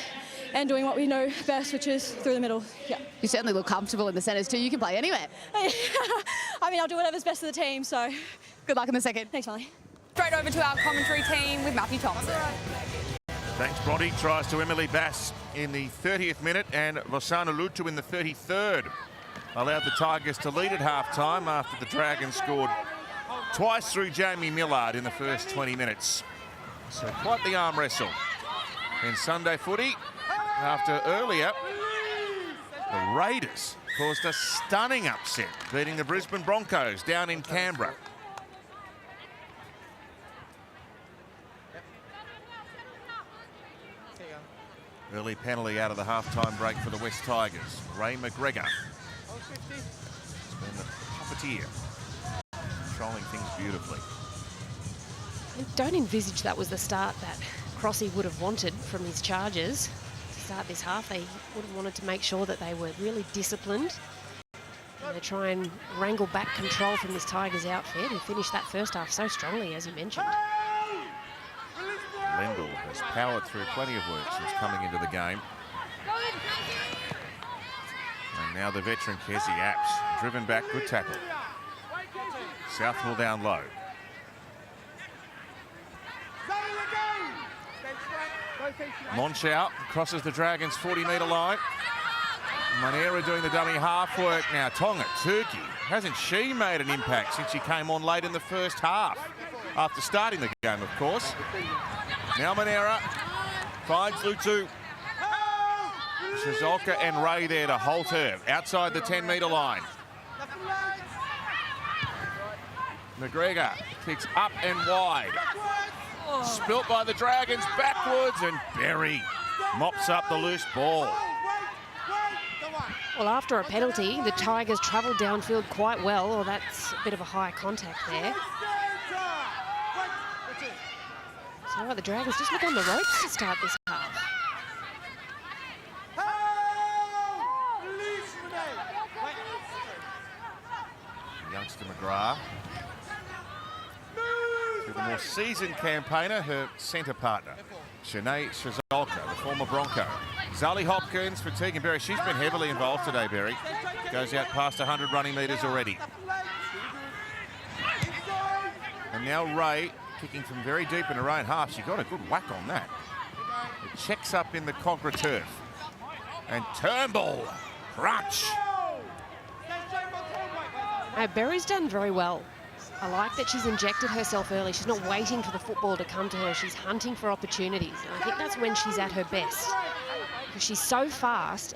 and doing what we know best, which is through the middle. Yeah. You certainly look comfortable in the centres too. You can play anywhere. I mean, I'll do whatever's best for the team, so. Good luck in the second. Thanks, Molly. Straight over to our commentary team with Matthew Thompson. Thanks, Bronte. Tries to Emily Bass in the 30th minute and Vosana Lutu in the 33rd. Allowed the Tigers to lead at half-time after the Dragons scored twice through Jamie Millard in the first 20 minutes. So quite the arm wrestle. In Sunday footy, after earlier, the Raiders caused a stunning upset, beating the Brisbane Broncos down in Canberra. Early penalty out of the half-time break for the West Tigers. Ray McGregor has been the puppeteer, controlling things beautifully. I don't envisage that was the start that Crossy would have wanted from his Chargers. To start this half, they would have wanted to make sure that they were really disciplined. And they try and wrangle back control from this Tigers outfit, who finished that first half so strongly, as you mentioned. Lendl has powered through plenty of work since coming into the game. And now the veteran Kezi Apps, driven back, good tackle. Southwell down low. Monchau crosses the Dragons' 40-metre line. Monera doing the dummy half work now. Tonga Turkey, hasn't she made an impact since she came on late in the first half? After starting the game, of course. Now Monera finds Lutu. Shizolka and Ray there to halt her outside the 10-metre line. McGregor kicks up and wide. Spilt by the Dragons backwards, and Berry mops up the loose ball. Well, after a penalty, the Tigers travelled downfield quite well. Well, that's a bit of a high contact there. So the Dragons just look on the ropes to start this half. Youngster McGrath. To the more seasoned campaigner, her centre partner, Shanae Shizolka, the former Bronco. Zali Hopkins for Tegan Berry. She's been heavily involved today, Berry. Goes out past 100 running metres already. And now Ray kicking from very deep in her own half. She got a good whack on that. It checks up in the Cogra turf. And Turnbull, crunch. Berry's done very well. I like that she's injected herself early. She's not waiting for the football to come to her. She's hunting for opportunities. And I think that's when she's at her best. Because she's so fast,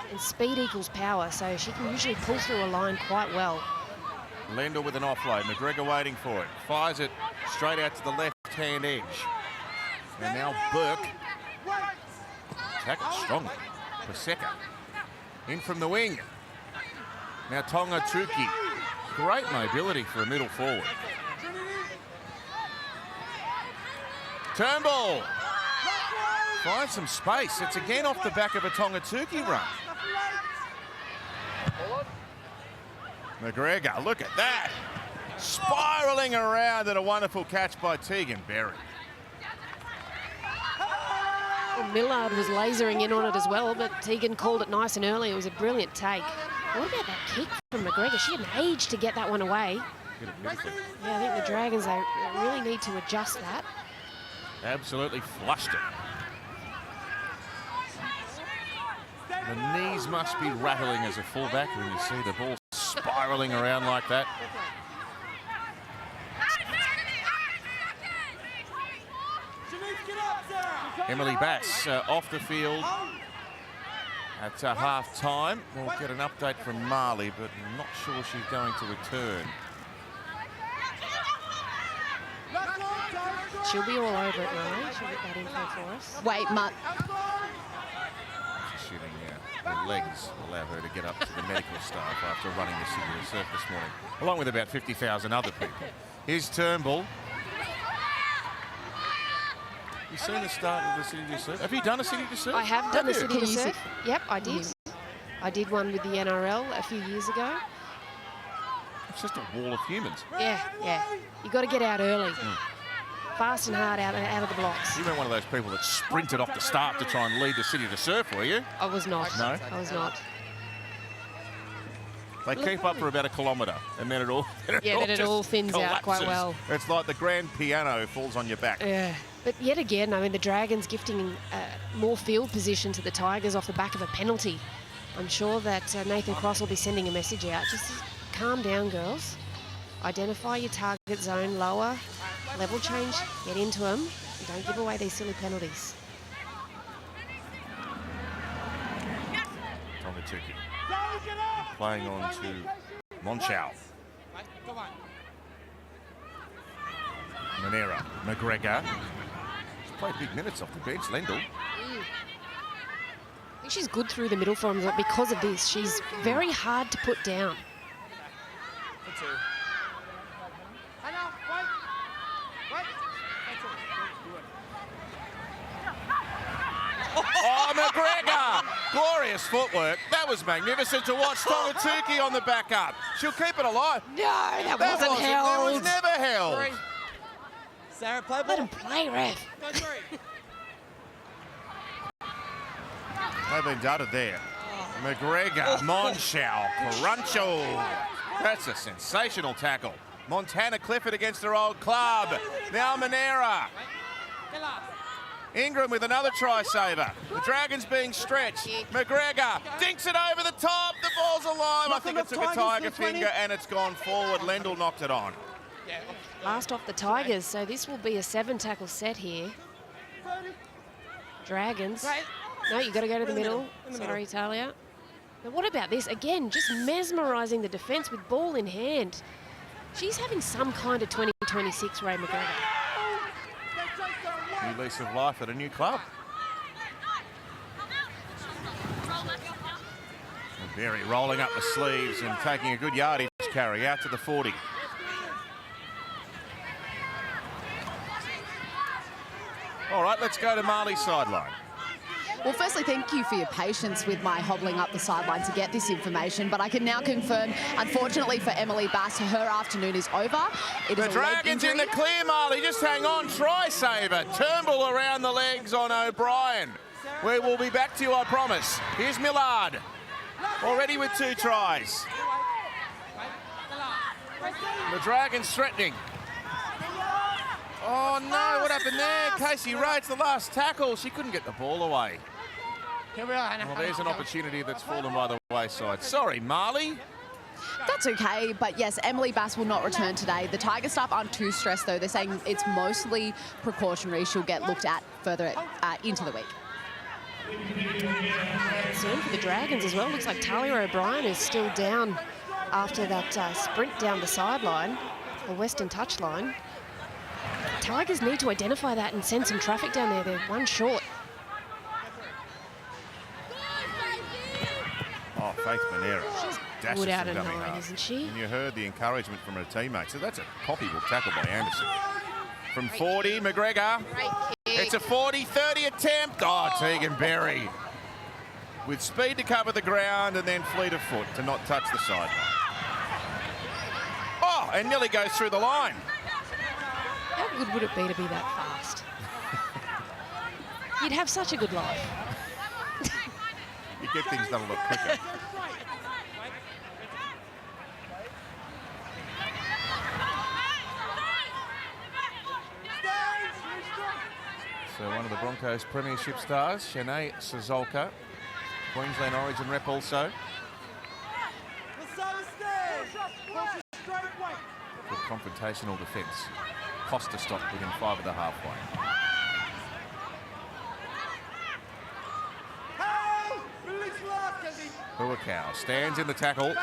and speed equals power, so she can usually pull through a line quite well. Lendl with an offload. McGregor waiting for it. Fires it straight out to the left-hand edge. And now Burke. Tackled strongly. Paseka in from the wing. Now Tonga Tuki. Great mobility for a middle forward. Turnbull finds some space. It's again off the back of a Tonga Tuki run. McGregor, look at that. Spiralling around, and a wonderful catch by Tegan Berry. Well, Millard was lasering in on it as well, but Tegan called it nice and early. It was a brilliant take. What about that kick from McGregor? She had an age to get that one away. Yeah, I think the Dragons, they really need to adjust that. Absolutely flushed it. The knees must be rattling as a fullback when you see the ball spiralling around like that. Emily Bass off the field at half-time. We'll get an update from Marley, but I'm not sure she's going to return. She'll be all over it, Marley. She'll get that info for us. Wait, She's shooting her legs allow her to get up to the medical staff after running the City Reserve this morning, along with about 50,000 other people. Here's Turnbull. You seen the start of the City to Surf? Have you done a City to Surf? I have done a City to Surf. Yep, I did. I did one with the NRL a few years ago. It's just a wall of humans. Yeah. You got to get out early. fast and hard out of the blocks. You weren't one of those people that sprinted off the start to try and lead the city to surf, were you? I was not. No? I was not. They keep up for about a kilometre, and then it all thins out quite collapses. well. It's like the grand piano falls on your back. Yeah. But yet again, I mean, the Dragons gifting more field position to the Tigers off the back of a penalty. I'm sure that Nathan Cross will be sending a message out. Just calm down, girls. Identify your target zone lower, level change, get into them, and don't give away these silly penalties. Tongatuki playing on to Monchau. Monera, McGregor. She's played big minutes off the bench, Lendl. I think she's good through the middle for them because of this. She's very hard to put down. Oh, McGregor! Glorious footwork. That was magnificent to watch. Tongatuki on the back up. She'll keep it alive. No, that wasn't held. That was never held. Sarah, play ball. Let him play, ref. Go three. They've been dotted there. McGregor, Monchau, Caruncho. That's a sensational tackle. Montana Clifford against her old club. Now Monera. Ingram with another try saver. The Dragons being stretched. McGregor dinks it over the top. The ball's alive. I think it took a Tiger finger and it's gone forward. Lendl knocked it on. Last off the Tigers, so this will be a 7-tackle set here. Dragons. No, you got to go to the middle. Sorry, Talia. Now what about this? Again, just mesmerising the defence with ball in hand. She's having some kind of 2026 Ray McGregor. New lease of life at a new club. And Berry rolling up the sleeves and taking a good yardage carry out to the 40. All right, let's go to Marley's sideline. Well, firstly, thank you for your patience with my hobbling up the sideline to get this information, but I can now confirm, unfortunately for Emily Bass, her afternoon is over. It is The Dragons in the clear, Marley. Just hang on. Try saver. Turnbull around the legs on O'Brien. We will be back to you, I promise. Here's Millard. Already with 2 tries. The Dragons threatening. Oh, no. What happened there? Casey Rhodes, the last tackle. She couldn't get the ball away. Well, there's an opportunity that's fallen by the wayside. Sorry, Marley. That's okay, but yes, Emily Bass will not return today. The Tiger staff aren't too stressed, though. They're saying it's mostly precautionary. She'll get looked at further into the week. Soon for the Dragons as well. Looks like Talia O'Brien is still down after that sprint down the sideline, the western touchline. Tigers need to identify that and send some traffic down there. They're one short. Oh, Faith Monera. Dashes Good out from of dummy 9, half. isn't she? And you heard the encouragement from her teammates. So that's a copybook tackle by Anderson. From 40, McGregor. It's a 40-30 attempt. Oh, Tegan Berry. With speed to cover the ground and then fleet of foot to not touch the sideline. Oh, and nearly goes through the line. How good would it be to be that fast? You'd have such a good life. You get things done a lot quicker. So one of the Broncos Premiership stars, Shanae Sazolka, Queensland Origin rep also. Good confrontational defence. Costa stopped within 5 of the halfway. Huakau stands in the tackle.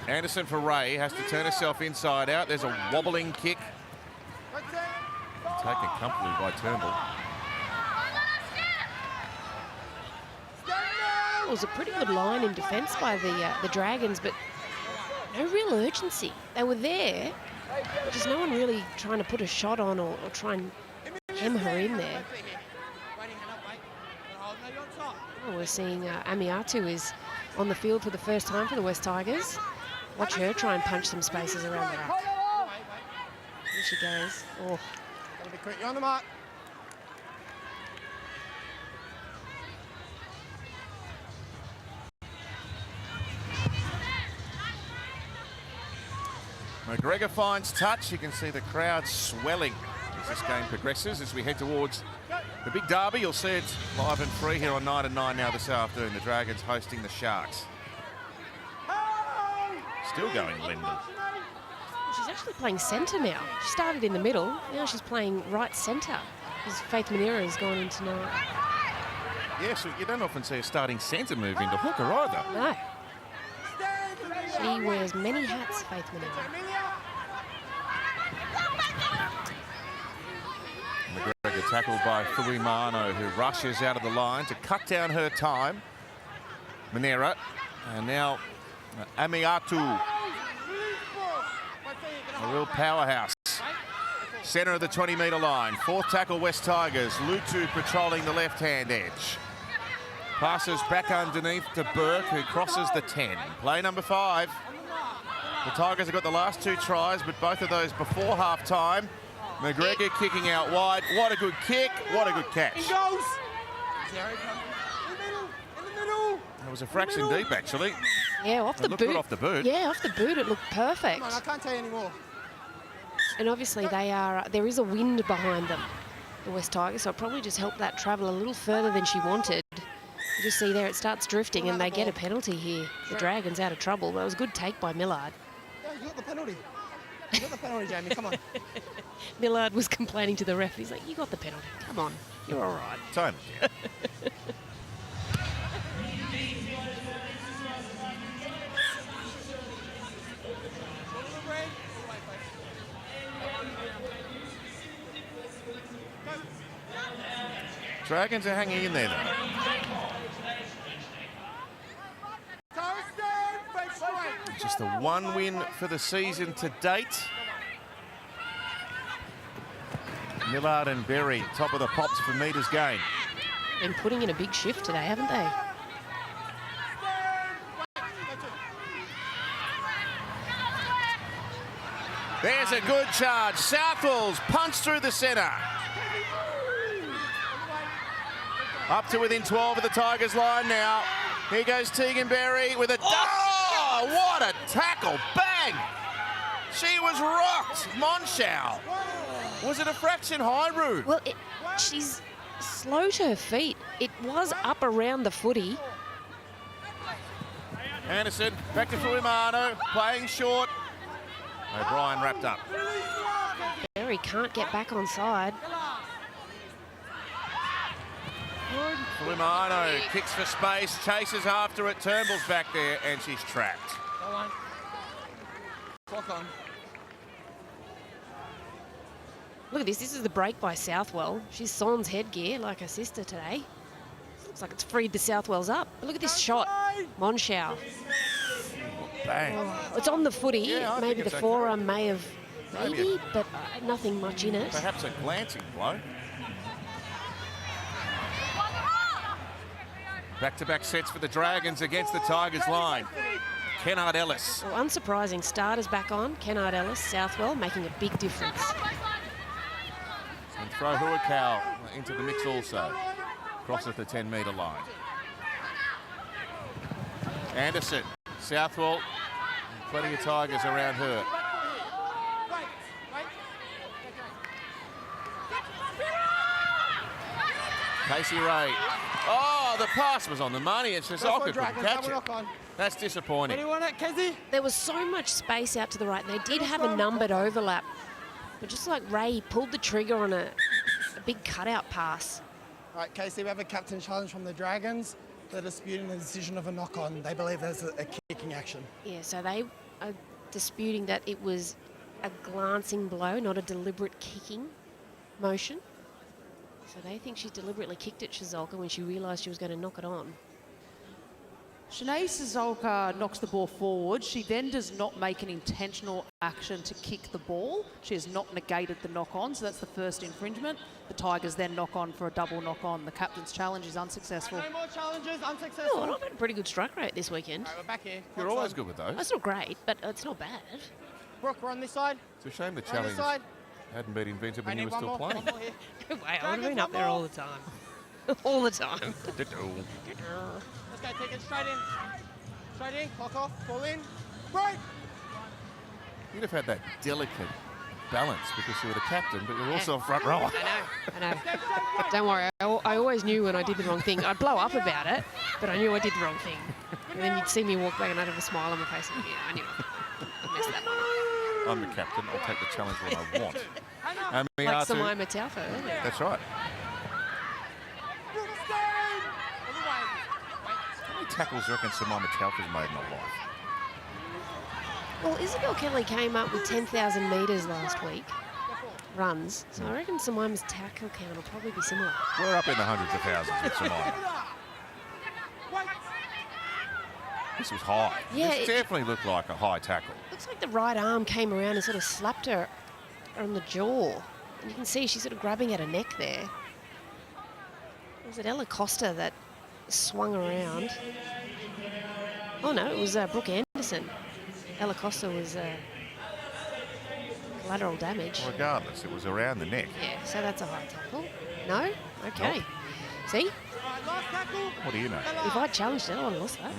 Anderson for Ray has to turn herself inside out. There's a wobbling kick. Taken comfortably by Turnbull. It was a pretty good line in defence by the Dragons, but no real urgency. They were there, but just no one really trying to put a shot on or try and hem her in there. Oh, we're seeing Amiatu is on the field for the first time for the West Tigers. Watch her try and punch some spaces around the rack. Here she goes. Oh, Gotta be quick. You're on the mark. McGregor finds touch. You can see the crowd swelling as this game progresses. As we head towards the big derby, you'll see it's live and free here on 9 and 9 now this afternoon. The Dragons hosting the Sharks. Still going, Lyndon. she's actually playing centre now. She started in the middle. Now she's playing right centre. Because Faith Manera has gone into tonight. Yes, you don't often see a starting centre move into hooker either. No. She wears many hats, Faith Manera. McGregor tackled by Fuimano, who rushes out of the line to cut down her time. Manera, and now Amiatu, a real powerhouse. Centre of the 20-metre line. Fourth tackle, West Tigers. Lutu patrolling the left-hand edge. Passes back underneath to Burke, who crosses the 10. Play number 5. The Tigers have got the last 2 tries, but both of those before half-time. McGregor kicking out wide. What a good kick. What a good catch. In goes. In the middle. That was a fraction deep, actually. Yeah, off the boot. Good off the boot. Yeah, off the boot, it looked perfect. Come on, I can't tell you anymore. And obviously there is a wind behind them, the West Tigers, so it probably just helped that travel a little further than she wanted. You just see there it starts drifting and they get a penalty here. The Dragons out of trouble. That was a good take by Millard. Yeah, you got the penalty. You got the penalty, Jamie. Come on. Millard was complaining to the ref. He's like, you got the penalty. Come on, you're all right. Time it down. Dragons are hanging in there, though. Just the 1 win for the season to date. Millard and Berry, top of the pops for metres gain. Been putting in a big shift today, haven't they? There's a good charge. Southwell's punch through the centre. Up to within 12 of the Tigers line now. Here goes Tegan Berry with a... Oh, what a tackle. Bang! She was rocked. Monschau. Was it a fraction high, Roo? Well, she's slow to her feet. It was up around the footy. Anderson back to Fuimano, playing short. O'Brien wrapped up. Berry can't get back on side. Fuimano kicks for space, chases after it, Turnbull's back there, and she's trapped. Go on. Clock on. Look at this. This is the break by Southwell. She's sans headgear like her sister today. Looks like it's freed the Southwells up. But look at this shot. Monschau. Bang. Oh, it's on the footy. Yeah, I maybe think the it's forearm may have... Maybe Maybe, but nothing much in it. Perhaps a glancing blow. Back-to-back sets for the Dragons against the Tigers line. Kennard Ellis. Well, unsurprising. Starters back on. Kennard Ellis, Southwell, making a big difference. And throw Huakau into the mix also. Crosses the 10-metre line. Anderson, Southwell, plenty of Tigers around her. Casey Ray. Oh, the pass was on the money. It's just Ocker couldn't catch it. That's disappointing. What do you want it, Kezzy? There was so much space out to the right. They did have a numbered overlap. But just like Ray pulled the trigger on a big cutout pass. All right, Casey, we have a captain challenge from the Dragons. They're disputing the decision of a knock-on. They believe there's a kicking action. Yeah, so they are disputing that it was a glancing blow, not a deliberate kicking motion. So they think she deliberately kicked at Shazolka when she realised she was going to knock it on. Sinead Szolka knocks the ball forward. She then does not make an intentional action to kick the ball. She has not negated the knock-on, so that's the first infringement. The Tigers then knock on for a double knock-on. The captain's challenge is unsuccessful. No more challenges, unsuccessful. Oh, I've had a pretty good strike rate this weekend. All right, we're back here. You're always good with those. It's not great, but it's not bad. Brooke, we're on this side. It's a shame the We're on challenge this side. hadn't been invented when you were still playing. No way, I would have been up there all the time. All the time. Let's go, take it straight in. Straight in, clock off, fall in. Break! You'd have had that delicate balance because you were the captain, but you're also a front rower. I know. Don't worry, I always knew when I did the wrong thing. I'd blow up about it, but I knew I did the wrong thing. And then you'd see me walk back and I'd have a smile on my face and I knew I messed that one up. I'm the captain. I'll take the challenge when I want. Like Samaima Taufa earlier. That's right. How many tackles do you reckon Samaima Taufa's made in her life? Well, Isabel Kelly came up with 10,000 metres last week, runs, so I reckon Samaima's tackle count will probably be similar. We're up in the hundreds of thousands with Samaima. This was high. Yeah, this definitely looked like a high tackle. Looks like the right arm came around and sort of slapped her on the jaw. And you can see she's sort of grabbing at her neck there. Was it Ella Costa that swung around? Oh no, it was Brooke Anderson. Ella Costa was collateral damage. Regardless, it was around the neck. Yeah, so that's a high tackle. No? Okay. Nope. See? What do you know? If I'd challenged it, I would have lost that.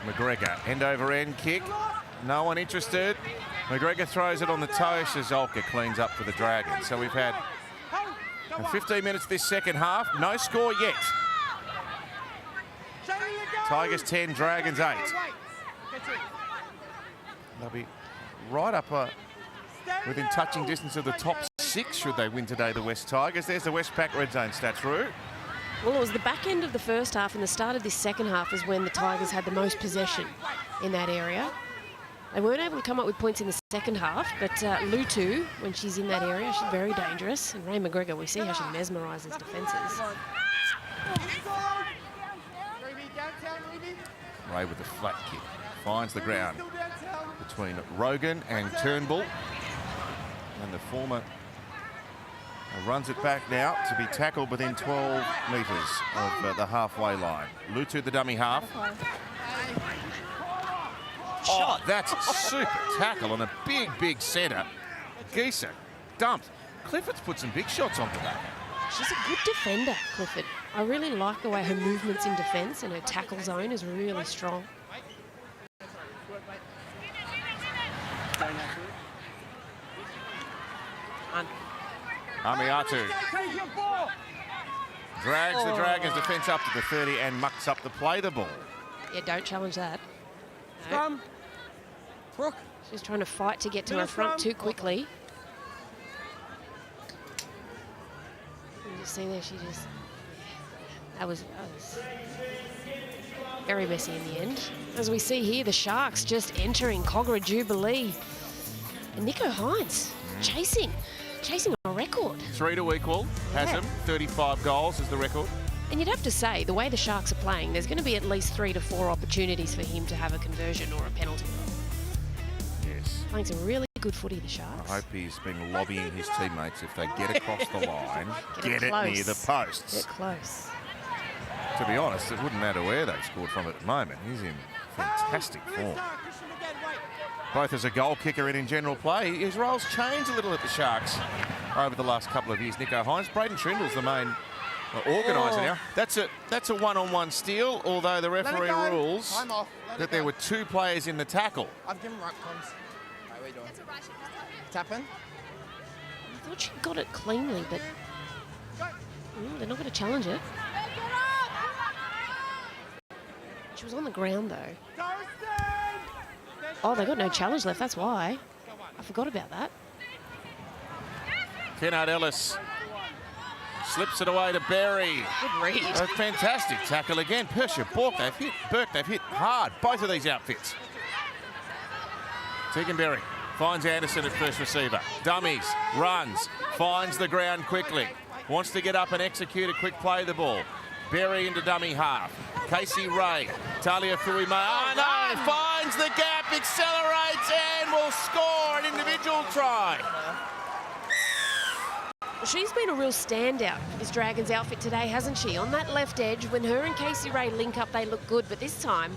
McGregor, end over end kick. No one interested. McGregor throws it on the toe. Szolka cleans up for the Dragons. So we've had 15 minutes this second half. No score yet. Tigers 10, Dragons 8. They'll be right up within touching distance of the top 6 should they win today, the West Tigers. There's the Westpac Red Zone stats, Roo. Well, it was the back end of the first half and the start of this second half is when the Tigers had the most possession in that area. They weren't able to come up with points in the second half, but Lutu, when she's in that area, she's very dangerous. And Ray McGregor, we see how she mesmerises defences. Ray with a flat kick. Finds the ground between Rogan and Turnbull. And the former runs it back now to be tackled within 12 metres of the halfway line. Lutu, the dummy half. Oh, that's a super tackle on a big, big centre. Geeser dumped. Clifford's put some big shots onto that. She's a good defender, Clifford. I really like the way her movements in defence and her tackle zone is really strong. Amiatu drags the Dragons defence up to the 30 and mucks up the play the ball. Yeah, don't challenge that. No. She's trying to fight to get to her front too quickly. You see there, she just... That was very messy in the end. As we see here, the Sharks just entering Cogra Jubilee. And Nico Hines chasing a record. 3 to equal, has him. 35 goals is the record. And you'd have to say, the way the Sharks are playing, there's going to be at least 3 to 4 opportunities for him to have a conversion or a penalty. Yes. Playing some really good footy, the Sharks. I hope he's been lobbying his teammates if they get across the line, get it close. near the posts. Get close. To be honest, it wouldn't matter where they scored from at the moment. He's in fantastic form. Both as a goal kicker and in general play. His role's changed a little at the Sharks over the last couple of years. Nico Hines, Braden Trindle's the main organiser now. That's a one-on-one steal, although the referee rules that there were 2 players in the tackle. I've given right comms. How are we doing? Tapping? I thought she got it cleanly, but they're not going to challenge it. She was on the ground, though. Oh, they got no challenge left, that's why. I forgot about that. Kennard Ellis slips it away to Berry. Good read. A fantastic tackle again. Persha, Burke, they've hit hard, both of these outfits. Tegan Berry finds Anderson at first receiver. Dummies, runs, finds the ground quickly. Wants to get up and execute a quick play of the ball. Berry into dummy half. Casey Ray, Talia Fuimana, finds the gap, accelerates and will score an individual try. She's been a real standout, this Dragons outfit today, hasn't she? On that left edge, when her and Casey Ray link up, they look good, but this time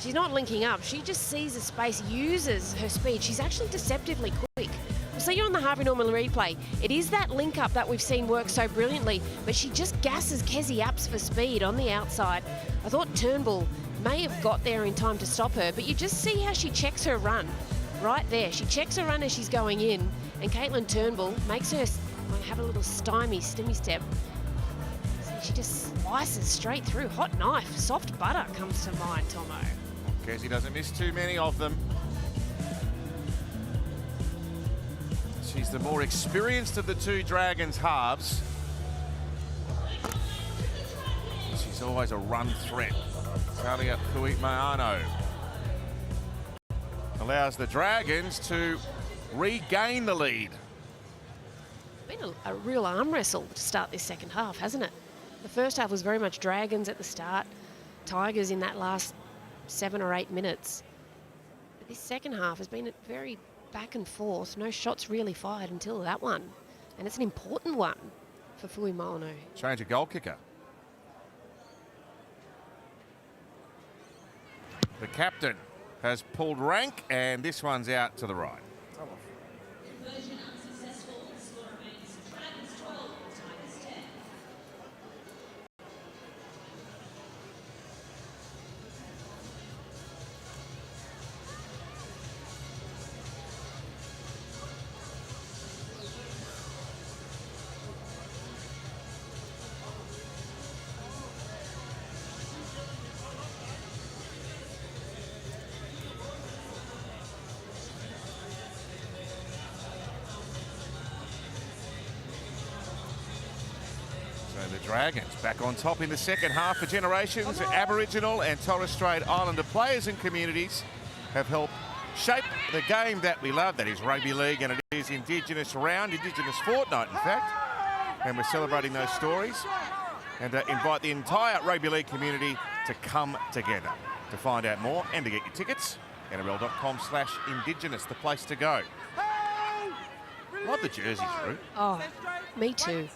She's not linking up. She just sees the space, uses her speed. She's actually deceptively quick. We'll see you on the Harvey Norman replay. It is that link up that we've seen work so brilliantly, but she just gasses Kezzy Apps for speed on the outside. I thought Turnbull may have got there in time to stop her, but you just see how she checks her run right there. She checks her run as she's going in, and Caitlin Turnbull makes her have a little stimmy step. She just slices straight through. Hot knife, soft butter comes to mind, Tomo. Kezzy doesn't miss too many of them. She's the more experienced of the two Dragons halves. She's always a run threat. Talia Puimaano allows the Dragons to regain the lead. Been a real arm wrestle to start this second half, hasn't it? The first half was very much Dragons at the start, Tigers in that last 7 or 8 minutes. But this second half has been very back and forth. No shots really fired until that one. And it's an important one for Fuimano. Change of goal kicker. The captain has pulled rank, and this one's out to the right. The Dragons back on top in the second half for generations. Aboriginal and Torres Strait Islander players and communities have helped shape the game that we love. That is rugby league, and it is Indigenous Round, Indigenous Fortnight, in fact. And we're celebrating those stories and invite the entire rugby league community to come together. To find out more and to get your tickets, NRL.com/Indigenous, the place to go. Love the jerseys, Ruth. Oh, me too.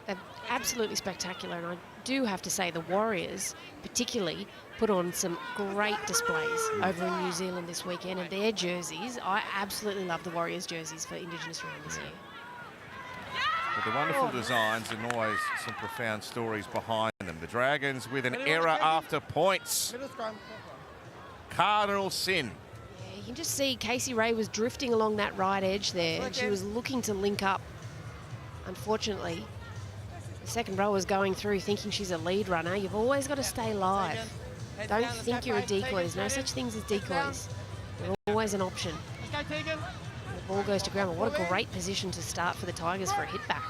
They're absolutely spectacular, and I do have to say the Warriors particularly put on some great displays over in New Zealand this weekend, and their jerseys, I absolutely love the Warriors jerseys for Indigenous Round this year. With the wonderful designs and always some profound stories behind them. The Dragons with an error after points. Cardinal sin. Yeah, you can just see Casey Ray was drifting along that right edge there, and she was looking to link up. Unfortunately, the second rower's going through thinking she's a lead runner. You've always got to stay live. Don't think you're a decoy. There's no such things as decoys. They're always an option. And the ball goes to ground. What a great position to start for the Tigers for a hit back.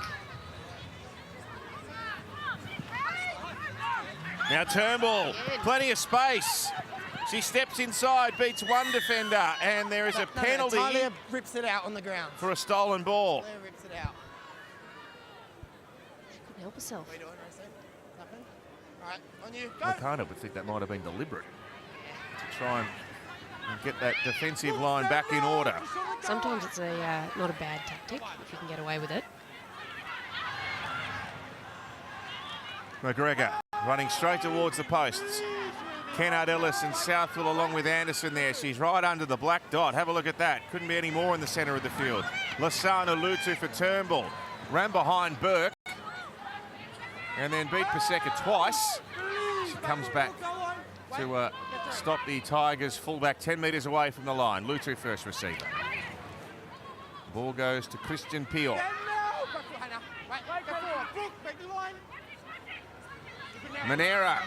Now Turnbull, plenty of space. She steps inside, beats one defender, and there is a penalty. Talia rips it out on the ground. For a stolen ball. Talia rips it out. Help herself. What are you doing, Rosie? Nothing? All right, on you. I kind of would think that might have been deliberate to try and get that defensive line back in order. Sometimes it's not a bad tactic if you can get away with it. McGregor running straight towards the posts. Kennard Ellis and Southwell along with Anderson there. She's right under the black dot. Have a look at that. Couldn't be any more in the centre of the field. Lasana Lutu for Turnbull. Ran behind Burke. And then beat Paseka twice. She comes back to stop the Tigers fullback 10 metres away from the line. Lutu first receiver. Ball goes to Christian Peel. Manera.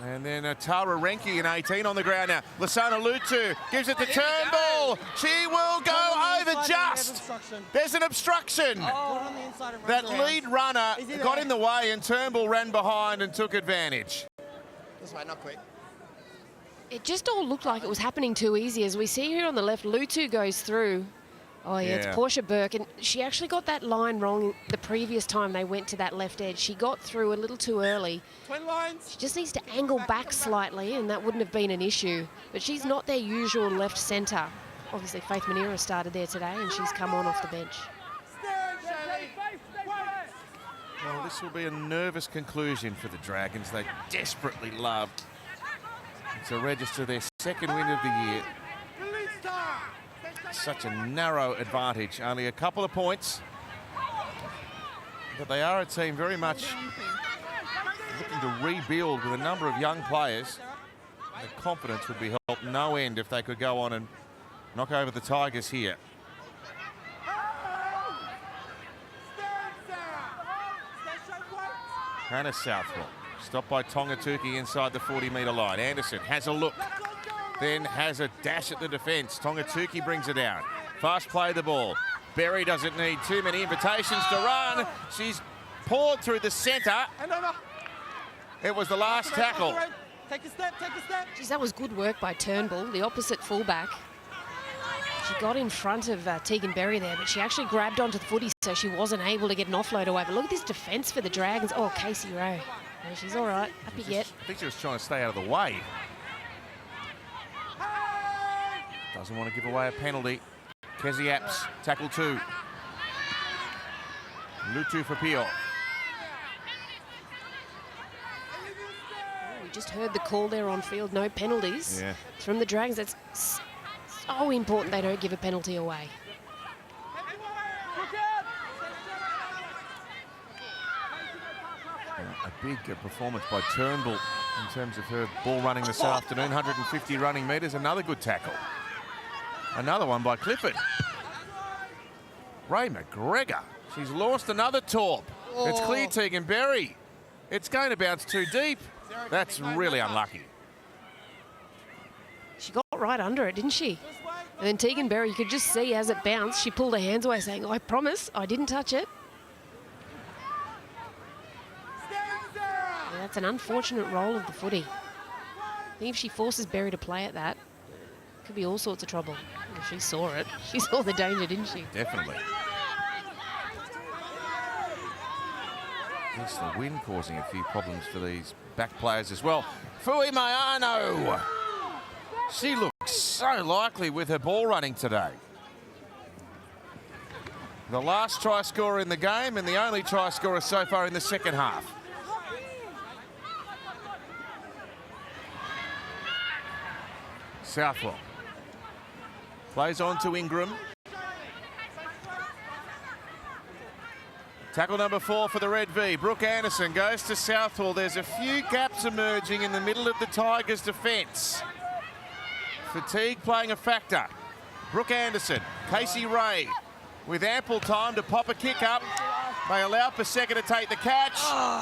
And then Tara Renke in 18 on the ground now. Lasana Lutu gives it to Turnbull. She will go over just. There's an obstruction. That lead runner got in the way and Turnbull ran behind and took advantage. This way, not quick. It just all looked like it was happening too easy. As we see here on the left, Lutu goes through. Oh, yeah, it's Portia Burke, and she actually got that line wrong the previous time they went to that left edge. She got through a little too early. Twin lines. She just needs to angle back slightly, and that wouldn't have been an issue. But she's not their usual left centre. Obviously, Faith Manera started there today, and she's come on off the bench. Well, This will be a nervous conclusion for the Dragons. They desperately love to register their second win of the year. Such a narrow advantage, only a couple of points. But they are a team very much looking to rebuild with a number of young players. The confidence would be helped no end if they could go on and knock over the Tigers here. Hannah Southwell, stopped by Tongatuki inside the 40-metre line. Anderson has a look, then has a dash at the defence. Tongatuki brings it down. Fast play the ball. Berry doesn't need too many invitations to run. She's poured through the centre. It was the last tackle. Take a step, take a step. Geez, that was good work by Turnbull, the opposite fullback. She got in front of Tegan Berry there, but she actually grabbed onto the footy, so she wasn't able to get an offload away. But look at this defence for the Dragons. Oh, Casey Ray. No, she's all right. Happy yet. I think she was trying to stay out of the way. Doesn't want to give away a penalty. Kezi Apps, tackle 2. Lutu for Pio. We just heard the call there on field, no penalties. Yeah. It's from the Dragons. That's so important they don't give a penalty away. A big performance by Turnbull in terms of her ball running this afternoon. 150 running metres, another good tackle. Another one by Clifford. Ray McGregor. She's lost another torp. It's clear Tegan Berry. It's going to bounce too deep. That's really unlucky. She got right under it, didn't she? And then Tegan Berry, you could just see as it bounced, she pulled her hands away saying, I promise, I didn't touch it. Yeah, that's an unfortunate roll of the footy. I think if she forces Berry to play at that, it could be all sorts of trouble. Well, she saw it. She saw the danger, didn't she? Definitely. Yes, the wind causing a few problems for these back players as well. Fui Maiano. She looks so likely with her ball running today. The last try scorer in the game and the only try scorer so far in the second half. Southwell plays on to Ingram. Tackle number 4 for the Red V. Brooke Anderson goes to Southwell. There's a few gaps emerging in the middle of the Tigers' defence. Fatigue playing a factor. Brooke Anderson, Casey Ray with ample time to pop a kick up. They allow Paseka to take the catch.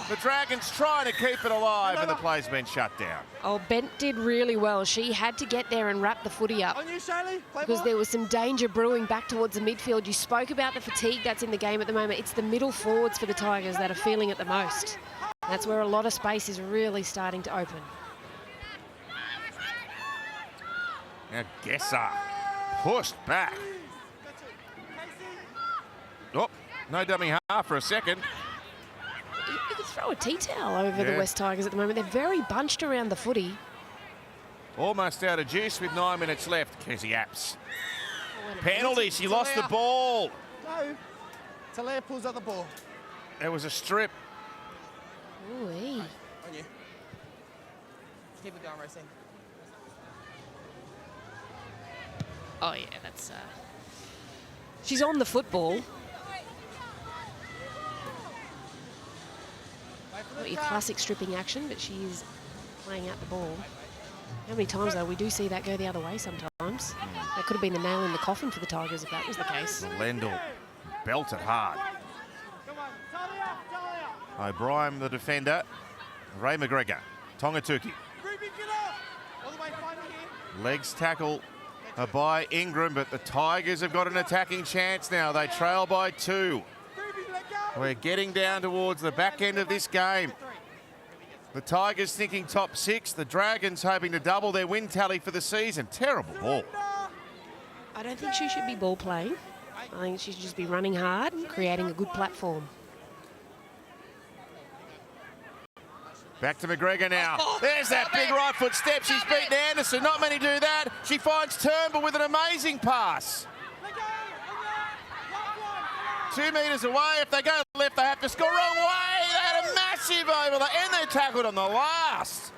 The Dragons trying to keep it alive and the play's been shut down. Oh, Bent did really well. She had to get there and wrap the footy up because there was some danger brewing back towards the midfield. You spoke about the fatigue that's in the game at the moment. It's the middle forwards for the Tigers that are feeling it the most. That's where a lot of space is really starting to open. Now Gesser pushed back. Oh, no dummy half for a second. You could throw a tea towel over the West Tigers at the moment. They're very bunched around the footy. Almost out of juice with 9 minutes left. Kezi Apps. Penalty, she lost the ball. No, Talia pulls out the ball. There was a strip. Ooh-wee. On you. Keep it going, Racing. Oh, yeah, that's... She's on the football. Not your classic stripping action, but she is playing out the ball. How many times, though, we do see that go the other way sometimes. That could have been the nail in the coffin for the Tigers if that was the case. Lendl belted hard. O'Brien, the defender. Ray McGregor. Tongatuki. Legs tackle by Ingram, but the Tigers have got an attacking chance now. They trail by 2. We're getting down towards the back end of this game. The Tigers thinking top 6. The Dragons hoping to double their win tally for the season. Terrible ball. I don't think she should be ball playing. I think she should just be running hard and creating a good platform. Back to McGregor now. There's that big right foot step. She's beaten Anderson. Not many do that. She finds Turnbull with an amazing pass. 2 metres away. If they go left, they have to score. Wrong way. They over and they're tackled on the last.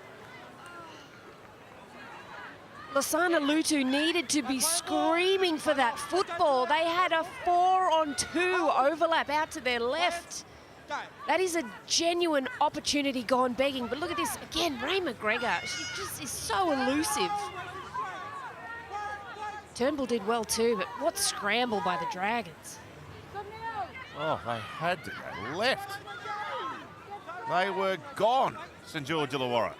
Lasana Lutu needed to be screaming for that football. They had a 4-on-2 overlap out to their left. That is a genuine opportunity gone begging. But look at this again, Ray McGregor. She just is so elusive. Turnbull did well too, but what scramble by the Dragons. Oh, they had to go left. They were gone, St George Illawarra.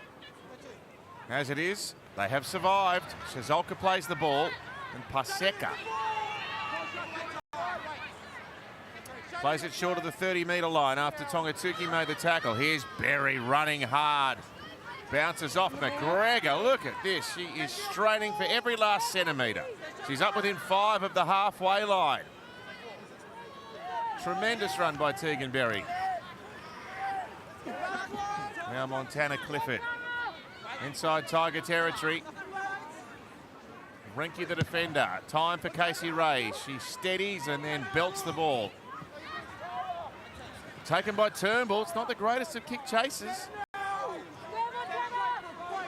As it is, they have survived. Shazolka plays the ball, and Paseka plays it short of the 30-metre line after Tongatuki made the tackle. Here's Berry running hard. Bounces off McGregor. Look at this. She is straining for every last centimetre. She's up within 5 of the halfway line. Tremendous run by Tegan Berry. Now Montana Clifford. Inside Tiger territory. Rinky the defender. Time for Casey Ray. She steadies and then belts the ball. Taken by Turnbull. It's not the greatest of kick chases.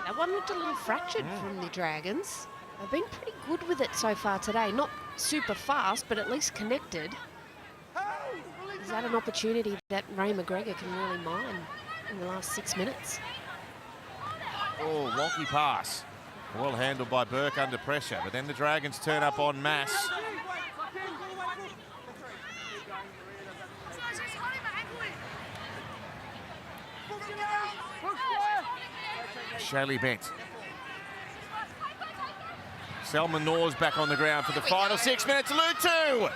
That one looked a little fractured from the Dragons. They've been pretty good with it so far today. Not super fast, but at least connected. Is that an opportunity that Ray McGregor can really mine in the last 6 minutes? Oh, wonky pass. Well handled by Burke under pressure, but then the Dragons turn up en masse. Shaylee Bent. Selma Nor's back on the ground for the final 6 minutes. Lutu!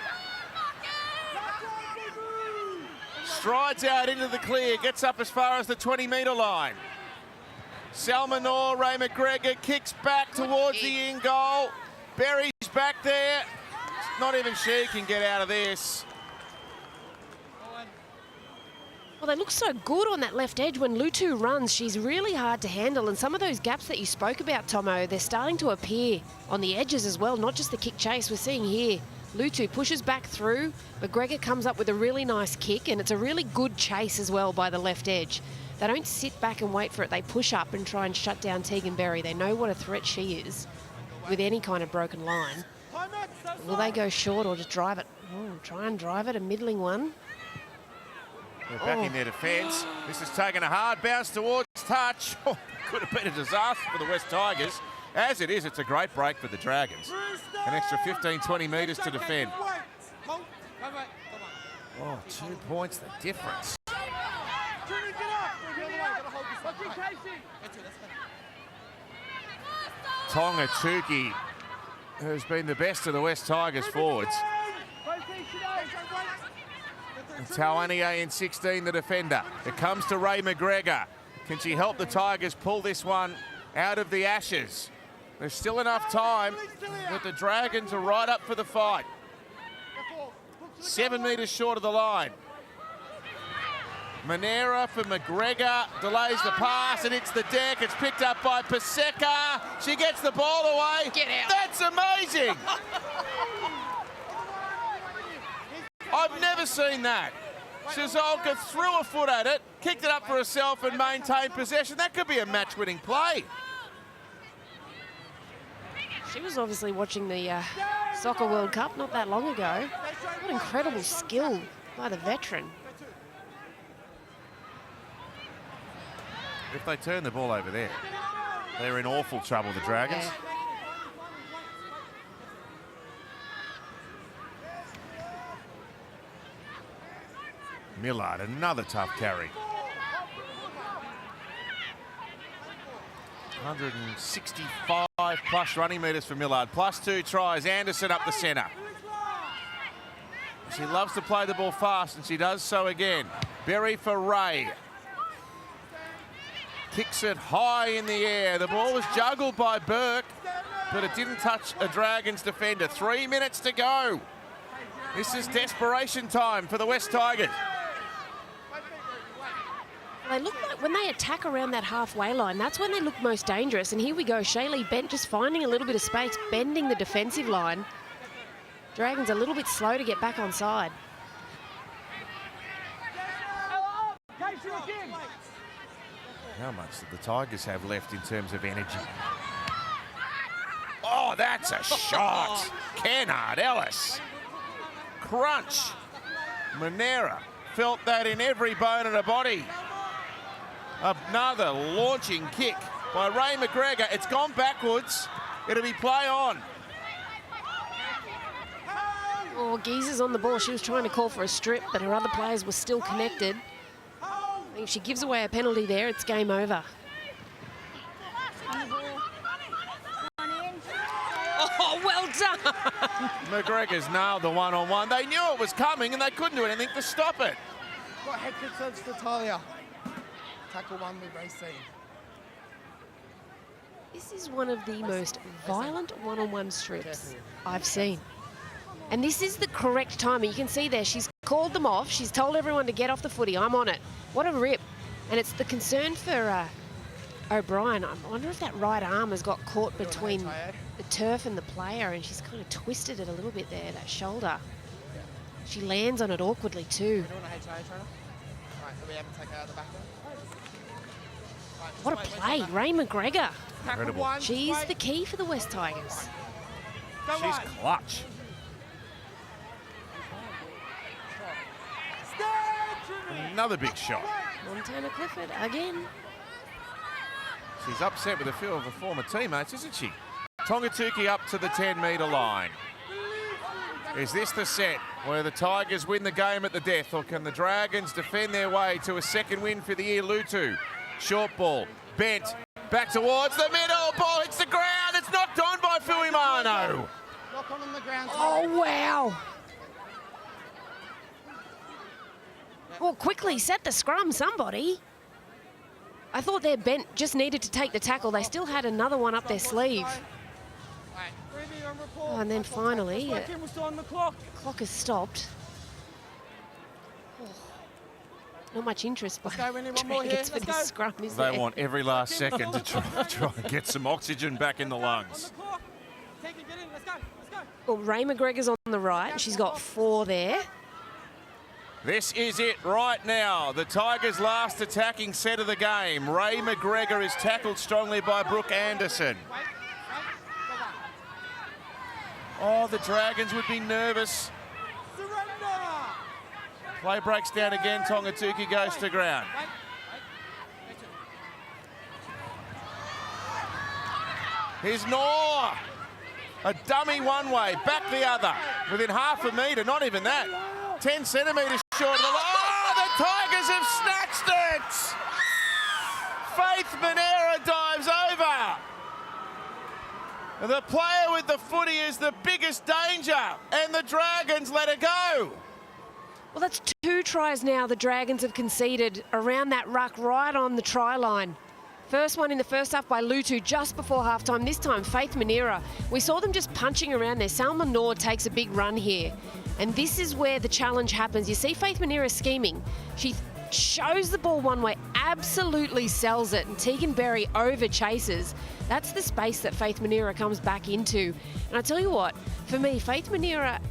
Strides out into the clear, gets up as far as the 20-metre line. Selma Nor, Ray McGregor kicks back towards the in goal. Berry's back there. Not even she can get out of this. Well, they look so good on that left edge. When Lutu runs, she's really hard to handle. And some of those gaps that you spoke about, Tomo, they're starting to appear on the edges as well, not just the kick chase. We're seeing here, Lutu pushes back through. McGregor comes up with a really nice kick, and it's a really good chase as well by the left edge. They don't sit back and wait for it. They push up and try and shut down Tegan Berry. They know what a threat she is with any kind of broken line. Will they go short or just drive it? Oh, try and drive it, a middling one. They're back in their defence. This is taking a hard bounce towards touch. Oh, could have been a disaster for the West Tigers. As it is, it's a great break for the Dragons. An extra 15, 20 metres to defend. Oh, 2 points, the difference. Tongatuki, who's been the best of the West Tigers forwards. Tawania in 16, the defender. It comes to Ray McGregor. Can she help the Tigers pull this one out of the ashes? There's still enough time, but the Dragons are right up for the fight. 7 metres short of the line. Manera for McGregor, delays the pass and hits the deck. It's picked up by Paseka. She gets the ball away. Get out. That's amazing. I've never seen that. Shazolka threw a foot at it, kicked it up for herself and maintained possession. That could be a match-winning play. She was obviously watching the Soccer World Cup not that long ago. What incredible skill by the veteran. If they turn the ball over there, they're in awful trouble, the Dragons. Yeah. Millard, another tough carry. 165 plus running metres for Millard. Plus 2 tries. Anderson up the centre. She loves to play the ball fast, and she does so again. Berry for Ray. Kicks it high in the air. The ball was juggled by Burke, but it didn't touch a Dragons defender. 3 minutes to go. This is desperation time for the West Tigers. They look like when they attack around that halfway line, that's when they look most dangerous. And here we go, Shaylee Bent just finding a little bit of space, bending the defensive line. Dragons a little bit slow to get back on side. How much did the Tigers have left in terms of energy? Oh, that's a shot. Kennard Ellis. Crunch. Monera felt that in every bone in her body. Another launching kick by Ray McGregor. It's gone backwards. It'll be play on. Oh, Geezer's on the ball. She was trying to call for a strip, but her other players were still connected. I think if she gives away a penalty there, it's game over. Oh, well done. McGregor's nailed the one-on-one. They knew it was coming and they couldn't do anything to stop it. Got head kick serves to Talia. Tackle one with Racine. This is one of the most violent one-on-one strips I've seen. And this is the correct timing. You can see there, she's called them off. She's told everyone to get off the footy. I'm on it. What a rip. And it's the concern for O'Brien. I wonder if that right arm has got caught between the turf and the player, and she's kind of twisted it a little bit there, that shoulder. She lands on it awkwardly too. What a play, Ray McGregor. Incredible. She's the key for the West Tigers. She's clutch. Another big shot. Montana Clifford again. She's upset with a few of her former teammates, isn't she? Tongatuki up to the 10-metre line. Is this the set where the Tigers win the game at the death, or can the Dragons defend their way to a second win for the year? Lutu, short ball, bent, back towards the middle, ball hits the ground, it's knocked on by Fuimano. Knock on the ground. Oh, wow. Well, quickly set the scrum, somebody. I thought their bent just needed to take the tackle. They still had another one up their sleeve. Oh, and then finally, the clock has stopped. Oh, not much interest by Dragons for this scrum, is there? They want every last second to try and get some oxygen back in the lungs. Well, Ray McGregor's on the right, and she's got 4 there. This is it right now. The Tigers' last attacking set of the game. Ray McGregor is tackled strongly by Brooke Anderson. Oh, the Dragons would be nervous. Play breaks down again. Tongatuki goes to ground. Here's Knorr. A dummy one way, back the other. Within half a metre, not even that. 10 centimetres short of the line. Oh, the Tigers have snatched it! Faith Monera dives over. The player with the footy is the biggest danger, and the Dragons let it go. Well, that's 2 tries now the Dragons have conceded around that ruck right on the try line. First one in the first half by Lutu just before halftime. This time, Faith Monera. We saw them just punching around there. Salma Noor takes a big run here. And this is where the challenge happens. You see Faith Monera scheming. She shows the ball one way, absolutely sells it, and Tegan Berry over chases. That's the space that Faith Monera comes back into. And I tell you what, for me, Faith Monera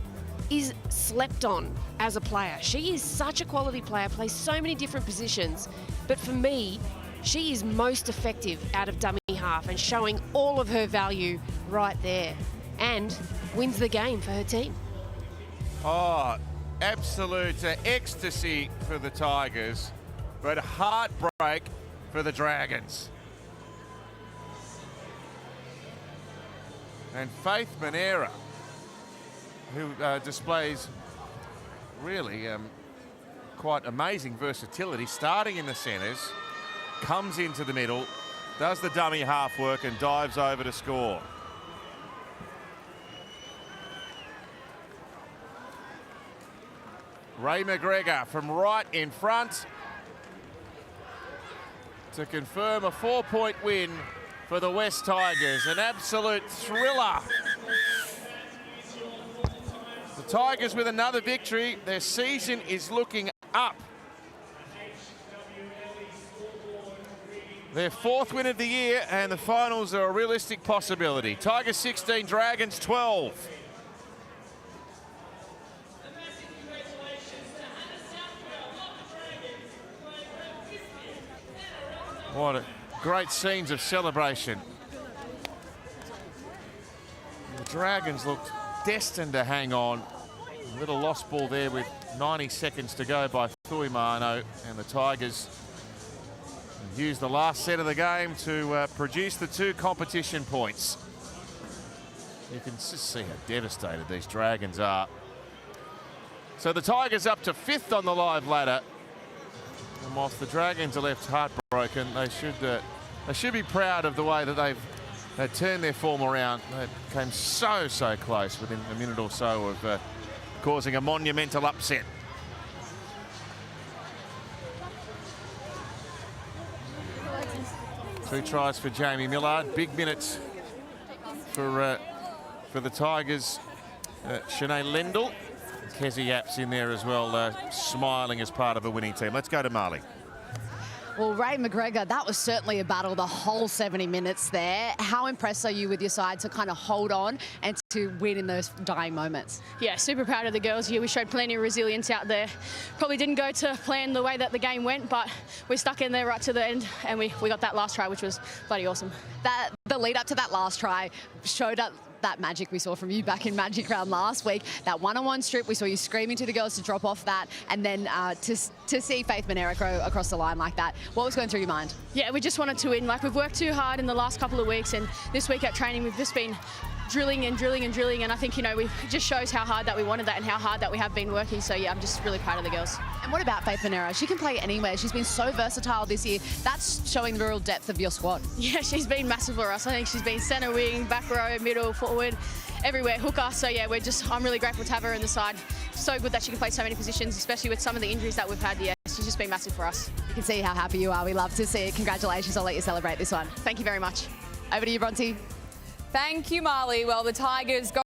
is slept on as a player. She is such a quality player, plays so many different positions. But for me, she is most effective out of dummy half and showing all of her value right there, and wins the game for her team. Oh, absolute ecstasy for the Tigers, but heartbreak for the Dragons. And Faith Monera, who displays really quite amazing versatility, starting in the centres, comes into the middle, does the dummy half work and dives over to score. Ray McGregor from right in front to confirm a 4-point win for the West Tigers. An absolute thriller. The Tigers with another victory. Their season is looking up. Their 4th win of the year, and the finals are a realistic possibility. Tigers 16, Dragons 12. What great scenes of celebration. The Dragons looked destined to hang on. A little lost ball there with 90 seconds to go by Thuimano, and the Tigers used the last set of the game to produce the 2 competition points. You can just see how devastated these Dragons are. So the Tigers up to 5th on the live ladder. And whilst the Dragons are left heartbroken, they should be proud of the way that they've turned their form around. They came so close within a minute or so of causing a monumental upset. Two tries for Jamie Millard. Big minutes for the Tigers. Sinead Lendl. Kezi Apps in there as well, smiling as part of a winning team. Let's go to Marley. Well, Ray McGregor, that was certainly a battle the whole 70 minutes there. How impressed are you with your side to kind of hold on and to win in those dying moments? Yeah, super proud of the girls here. We showed plenty of resilience out there. Probably didn't go to plan the way that the game went, but we stuck in there right to the end, and we got that last try, which was bloody awesome. The lead up to that last try showed up that magic we saw from you back in Magic Round last week. That one-on-one strip, we saw you screaming to the girls to drop off that, and then to see Faith Monera go across the line like that. What was going through your mind? Yeah, we just wanted to win. Like, we've worked too hard in the last couple of weeks, and this week at training we've just been drilling, and I think, it just shows how hard that we wanted that and how hard that we have been working. So yeah, I'm just really proud of the girls. And what about Faith Monera? She can play anywhere. She's been so versatile this year. That's showing the real depth of your squad. Yeah, she's been massive for us. I think she's been centre wing, back row, middle, forward, everywhere, hooker. So yeah, I'm really grateful to have her in the side. So good that she can play so many positions, especially with some of the injuries that we've had. Yeah, she's just been massive for us. You can see how happy you are. We love to see it. Congratulations. I'll let you celebrate this one. Thank you very much. Over to you, Bronte. Thank you, Marley. Well, the Tigers got